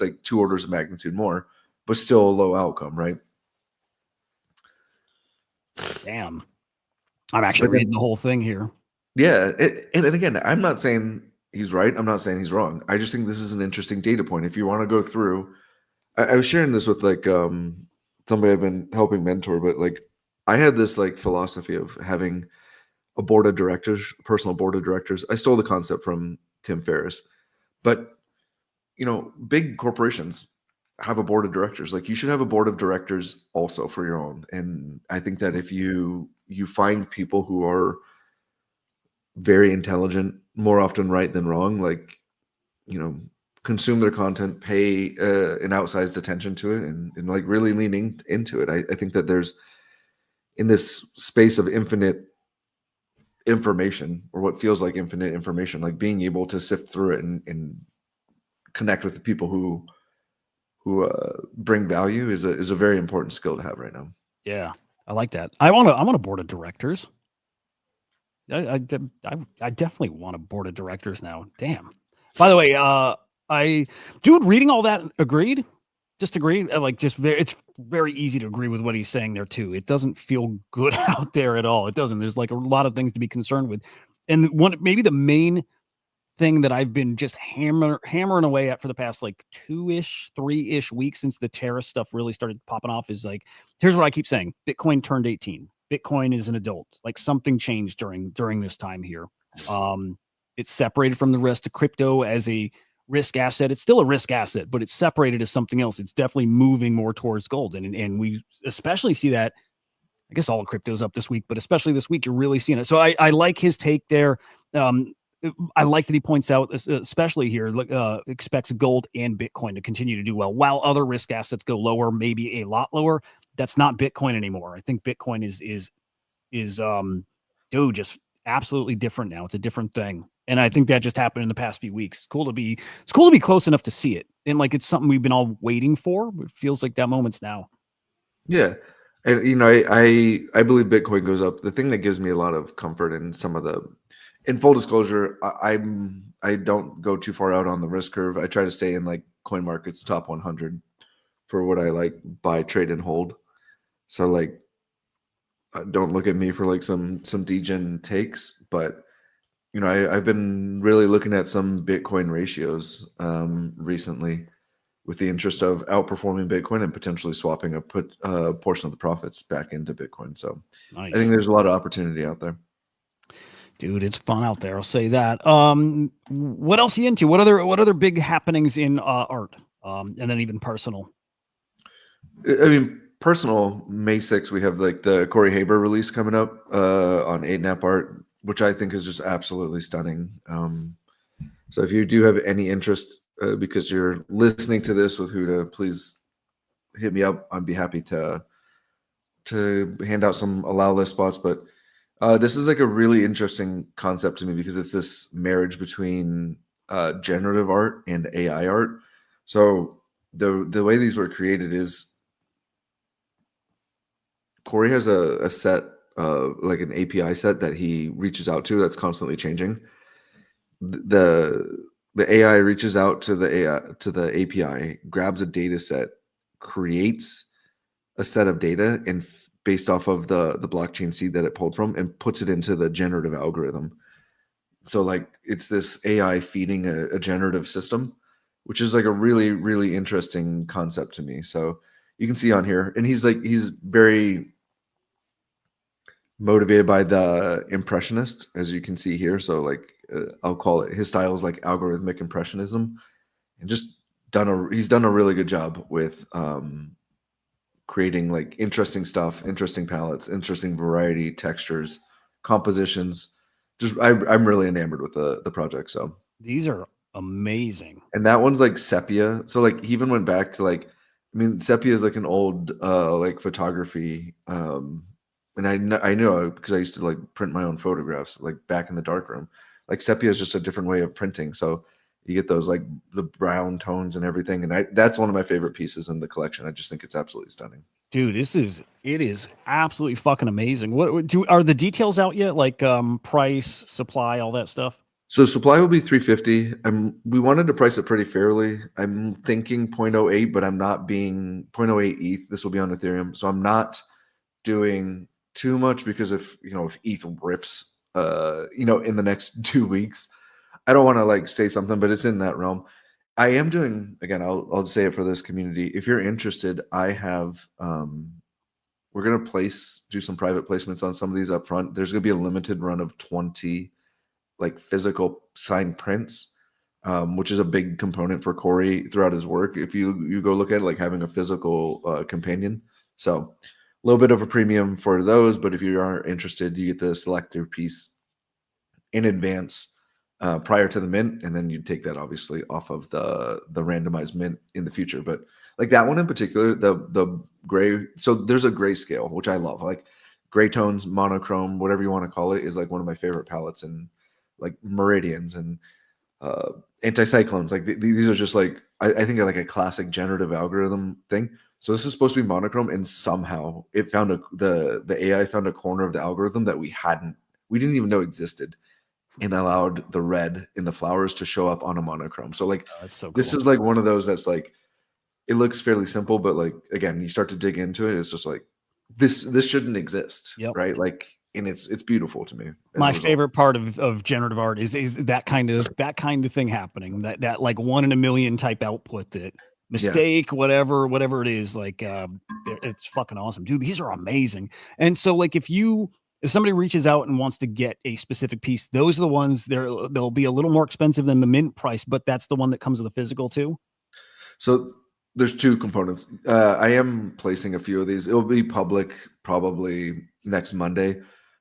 like 2 orders of magnitude more, but still a low outcome, right? Damn. I'm actually reading the whole thing here. Yeah. And again, I'm not saying he's right. I'm not saying he's wrong. I just think this is an interesting data point. If you want to go through, I was sharing this with like somebody I've been helping mentor, but like I had this like philosophy of having a board of directors, a personal board of directors. I stole the concept from Tim Ferriss, but big corporations have a board of directors. Like you should have a board of directors also for your own. And I think that if you find people who are very intelligent, more often right than wrong, like, consume their content, pay an outsized attention to it and like really leaning into it. I think that there's, in this space of infinite information, or what feels like infinite information, like being able to sift through it and connect with the people who bring value is a very important skill to have right now. Yeah, I like that. I'm on a board of directors. I definitely want a board of directors now. Damn. By the way, reading all that, agreed. Just agree. It's very easy to agree with what he's saying there too. It doesn't feel good out there at all. It doesn't. There's like a lot of things to be concerned with, and maybe the main thing that I've been just hammering away at for the past like 3-ish weeks since the tariff stuff really started popping off is like, here's what I keep saying: Bitcoin turned 18. Bitcoin is an adult. Like something changed during this time here. It's separated from the rest of crypto as a risk asset. It's still a risk asset, but it's separated as something else. It's definitely moving more towards gold. And we especially see that, I guess all of crypto's up this week, but especially this week, you're really seeing it. So I like his take there. I like that he points out, especially here, expects gold and Bitcoin to continue to do well, while other risk assets go lower, maybe a lot lower. That's not Bitcoin anymore. I think Bitcoin is just absolutely different now. It's a different thing. And I think that just happened in the past few weeks. It's cool to be close enough to see it. And like, it's something we've been all waiting for. It feels like that moment's now. Yeah. And, you know, I believe Bitcoin goes up. The thing that gives me a lot of comfort in some of in full disclosure, I don't go too far out on the risk curve. I try to stay in like CoinMarket's top 100 for what I like buy, trade, and hold. So like, don't look at me for like some degen takes, but you know, I've been really looking at some Bitcoin ratios recently, with the interest of outperforming Bitcoin and potentially swapping a portion of the profits back into Bitcoin. So Nice. I think there's a lot of opportunity out there. Dude, it's fun out there. I'll say that. What else are you into? What other big happenings in art? And then even personal. I mean, personal, May 6th, we have like the Corey Haber release coming up on 8nap art, which I think is just absolutely stunning. So if you do have any interest, because you're listening to this with Hudah, please hit me up. I'd be happy to hand out some allow list spots. But this is like a really interesting concept to me, because it's this marriage between generative art and AI art. So the way these were created is Corey has a set, like an API set that he reaches out to that's constantly changing. The AI reaches out to the API, grabs a data set, creates a set of data, and based off of the blockchain seed that it pulled from, and puts it into the generative algorithm. So like, it's this AI feeding a generative system, which is like a really, really interesting concept to me. So you can see on here, and he's very motivated by the impressionist, as you can see here. So like, I'll call it, his style is like algorithmic impressionism, and just he's done a really good job with creating like interesting stuff, interesting palettes, interesting variety, textures, compositions. Just I'm really enamored with the project. So These are amazing. and that one's like sepia. So like, he even went back to like, I mean, sepia is like an old like photography. And I know, because I used to like print my own photographs like back in the darkroom. Like sepia is just a different way of printing. So you get those like the brown tones and everything. And that's one of my favorite pieces in the collection. I just think it's absolutely stunning. Dude, it is absolutely fucking amazing. Are the details out yet? Like price, supply, all that stuff? So supply will be 350. We wanted to price it pretty fairly. I'm thinking 0.08, but I'm not being 0.08 ETH. This will be on Ethereum. So I'm not doing too much, because if ETH rips in the next 2 weeks, I don't want to like say something, but it's in that realm. I am doing, again, I'll say it for this community. If you're interested, I have we're gonna do some private placements on some of these up front. There's gonna be a limited run of 20 like physical signed prints, which is a big component for Corey throughout his work. If you go look at it, like having a physical companion. So a little bit of a premium for those, but if you are interested, you get the selector piece in advance prior to the mint, and then you take that obviously off of the randomized mint in the future. But like that one in particular, the gray, so there's a gray scale, which I love. Like gray tones, monochrome, whatever you want to call it, is like one of my favorite palettes, and like meridians and anticyclones. Like these are just like, I think like a classic generative algorithm thing. So this is supposed to be monochrome, and somehow it found the AI found a corner of the algorithm that we didn't even know existed, and allowed the red in the flowers to show up on a monochrome. So like Oh, that's so this cool. is like one of those that's like, it looks fairly simple, but like again, you start to dig into it, it's just like this shouldn't exist, Yep. right? Like, and it's beautiful to me. My favorite part of generative art is that kind of thing happening. That like 1 in a million type output, that mistake, whatever it is, like it's fucking awesome, dude. These are amazing. And so like if somebody reaches out and wants to get a specific piece, those are the ones they'll be a little more expensive than the mint price, but that's the one that comes with the physical too. So there's two components. I am placing a few of these. It'll be public probably next Monday,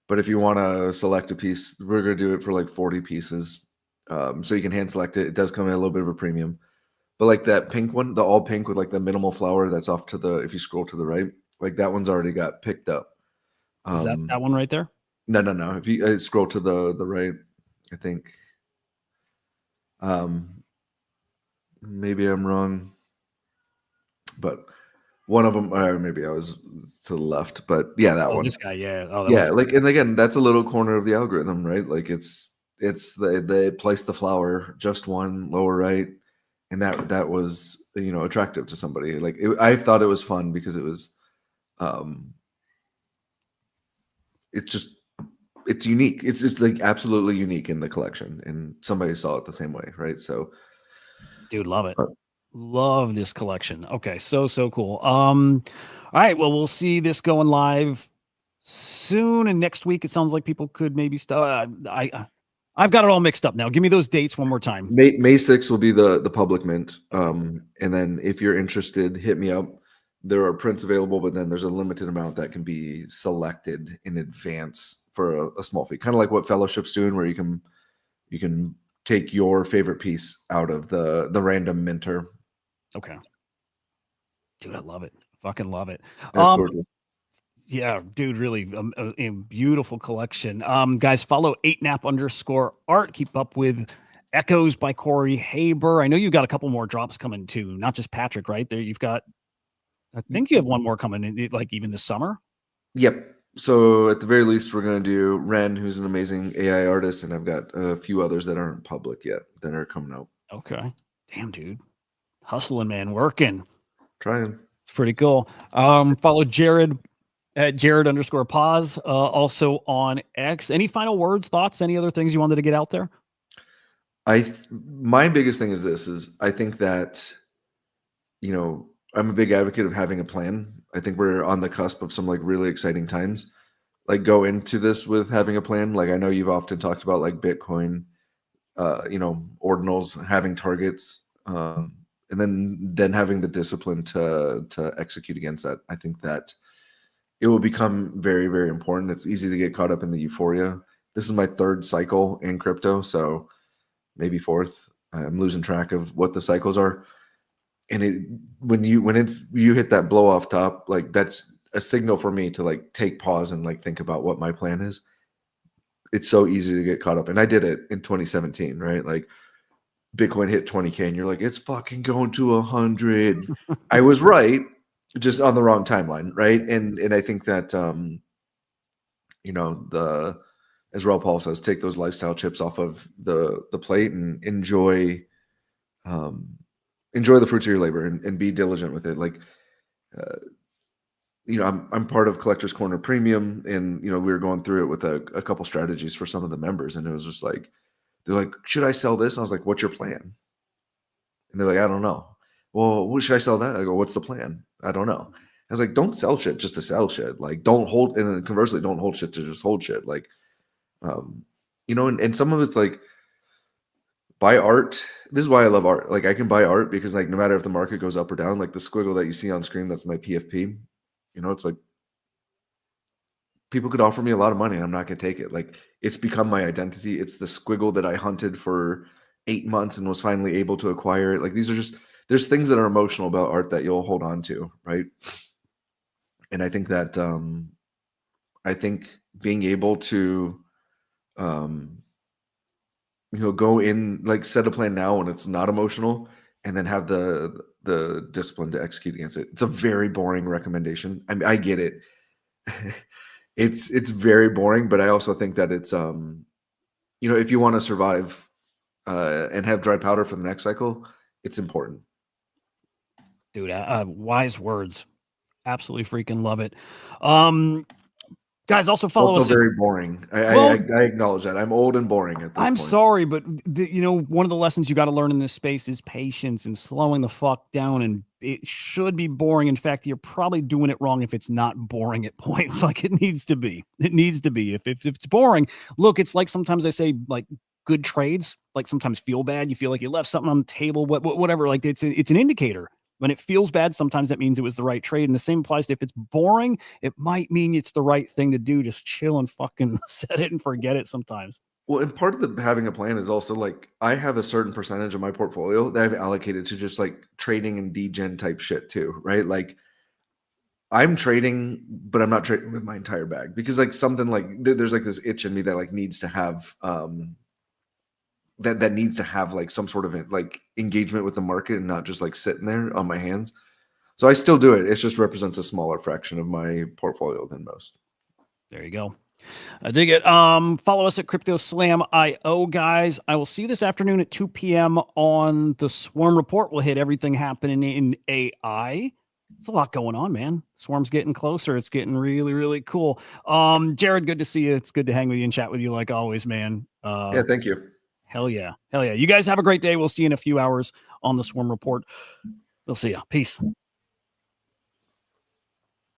but if you want to select a piece, we're going to do it for like 40 pieces. So you can hand select it. It does come at a little bit of a premium, but like that pink one, the all pink with like the minimal flower, that's off to the, if you scroll to the right, like that one's already got picked up. Is that one right there? No. If you scroll to the right, I think. Maybe I'm wrong, but one of them, or maybe I was to the left, but yeah, that one. This guy, yeah. Oh, Yeah, like, and again, that's a little corner of the algorithm, right? Like it's they placed the flower just one lower right, and that was attractive to somebody. Like I thought it was fun because it was, it's unique. It's like absolutely unique in the collection, and somebody saw it the same way, right? So, dude, love it. Love this collection. Okay, so cool. All right, well, we'll see this going live soon, and next week it sounds like people could maybe start. I've got it all mixed up now. Give me those dates one more time. May 6th will be the public mint, and then if you're interested, hit me up. There are prints available, but then there's a limited amount that can be selected in advance for a small fee, kind of like what Fellowship's doing, where you can take your favorite piece out of the random minter. Okay, dude, I love it. Fucking love it. That's gorgeous. Yeah, dude, really a beautiful collection. Guys, follow 8nap_art. Keep up with Echoes by Corey Haber. I know you've got a couple more drops coming too, not just Patrick, right? There, you've got, I think you have one more coming in, like even this summer. Yep. So at the very least, we're going to do Ren, who's an amazing AI artist, and I've got a few others that aren't public yet that are coming out. Okay. Damn, dude. Hustling, man. Working. Trying. It's pretty cool. Follow Jared at Jared_pause, also on X. Any final words, thoughts, any other things you wanted to get out there? My biggest thing is I think that, I'm a big advocate of having a plan. I think we're on the cusp of some like really exciting times. Like go into this with having a plan. Like I know you've often talked about like Bitcoin, ordinals, having targets, and then having the discipline to execute against that. I think that it will become very, very important. It's easy to get caught up in the euphoria. This is my 3rd cycle in crypto, so maybe 4th. I'm losing track of what the cycles are. And when you hit that blow off top, like that's a signal for me to like take pause and like think about what my plan is. It's so easy to get caught up. And I did it in 2017, right? Like Bitcoin hit 20K and you're like, it's fucking going to 100. I was right, just on the wrong timeline, right? And I think that as Raul Paul says, take those lifestyle chips off of the plate and enjoy the fruits of your labor and be diligent with it. Like, I'm part of Collectors Corner Premium, and we were going through it with a couple strategies for some of the members, and it was just like, they're like, should I sell this? And I was like, what's your plan? And they're like, I don't know. Well, what should I sell that? I go, what's the plan? I don't know. I was like, don't sell shit just to sell shit. Like, don't hold, and then conversely, don't hold shit to just hold shit. Like, and some of it's like, buy art. This is why I love art. Like I can buy art because like no matter if the market goes up or down, like the squiggle that you see on screen, that's my PFP. It's like people could offer me a lot of money and I'm not going to take it. Like it's become my identity. It's the squiggle that I hunted for 8 months and was finally able to acquire it. Like there's things that are emotional about art that you'll hold on to, right? And I think that I think being able to, go in, like, set a plan now when it's not emotional, and then have the discipline to execute against it. It's a very boring recommendation. I mean, I get it. It's very boring, but I also think that it's if you want to survive and have dry powder for the next cycle, it's important. Dude, wise words. Absolutely freaking love it. Guys, also follow Also us. very boring. Well- I acknowledge that. I'm old and boring at this I'm point. sorry, but one of the lessons you got to learn in this space is patience and slowing the fuck down. And it should be boring. In fact, you're probably doing it wrong if it's not boring at points. Like it needs to be. It needs to be. If it's boring, look, it's like sometimes I say like good trades, like sometimes feel bad. You feel like you left something on the table, whatever. Like it's an indicator. When it feels bad, sometimes that means it was the right trade. And the same applies to if it's boring, it might mean it's the right thing to do. Just chill and fucking set it and forget it sometimes. Well, and part of the having a plan is also like I have a certain percentage of my portfolio that I've allocated to just like trading and degen type shit too, right? Like I'm trading, but I'm not trading with my entire bag because like something like there's like this itch in me that like needs to have that needs to have like some sort of like engagement with the market and not just like sitting there on my hands. So I still do it. It just represents a smaller fraction of my portfolio than most. There you go. I dig it. Follow us at Crypto Slam IO, guys. I will see you this afternoon at 2 p.m. on the Swarm Report. We'll hit everything happening in AI. It's a lot going on, man. Swarm's getting closer. It's getting really, really cool. Jared, good to see you. It's good to hang with you and chat with you like always, man. Yeah, thank you. Hell yeah. Hell yeah. You guys have a great day. We'll see you in a few hours on the Swarm Report. We'll see ya. Peace.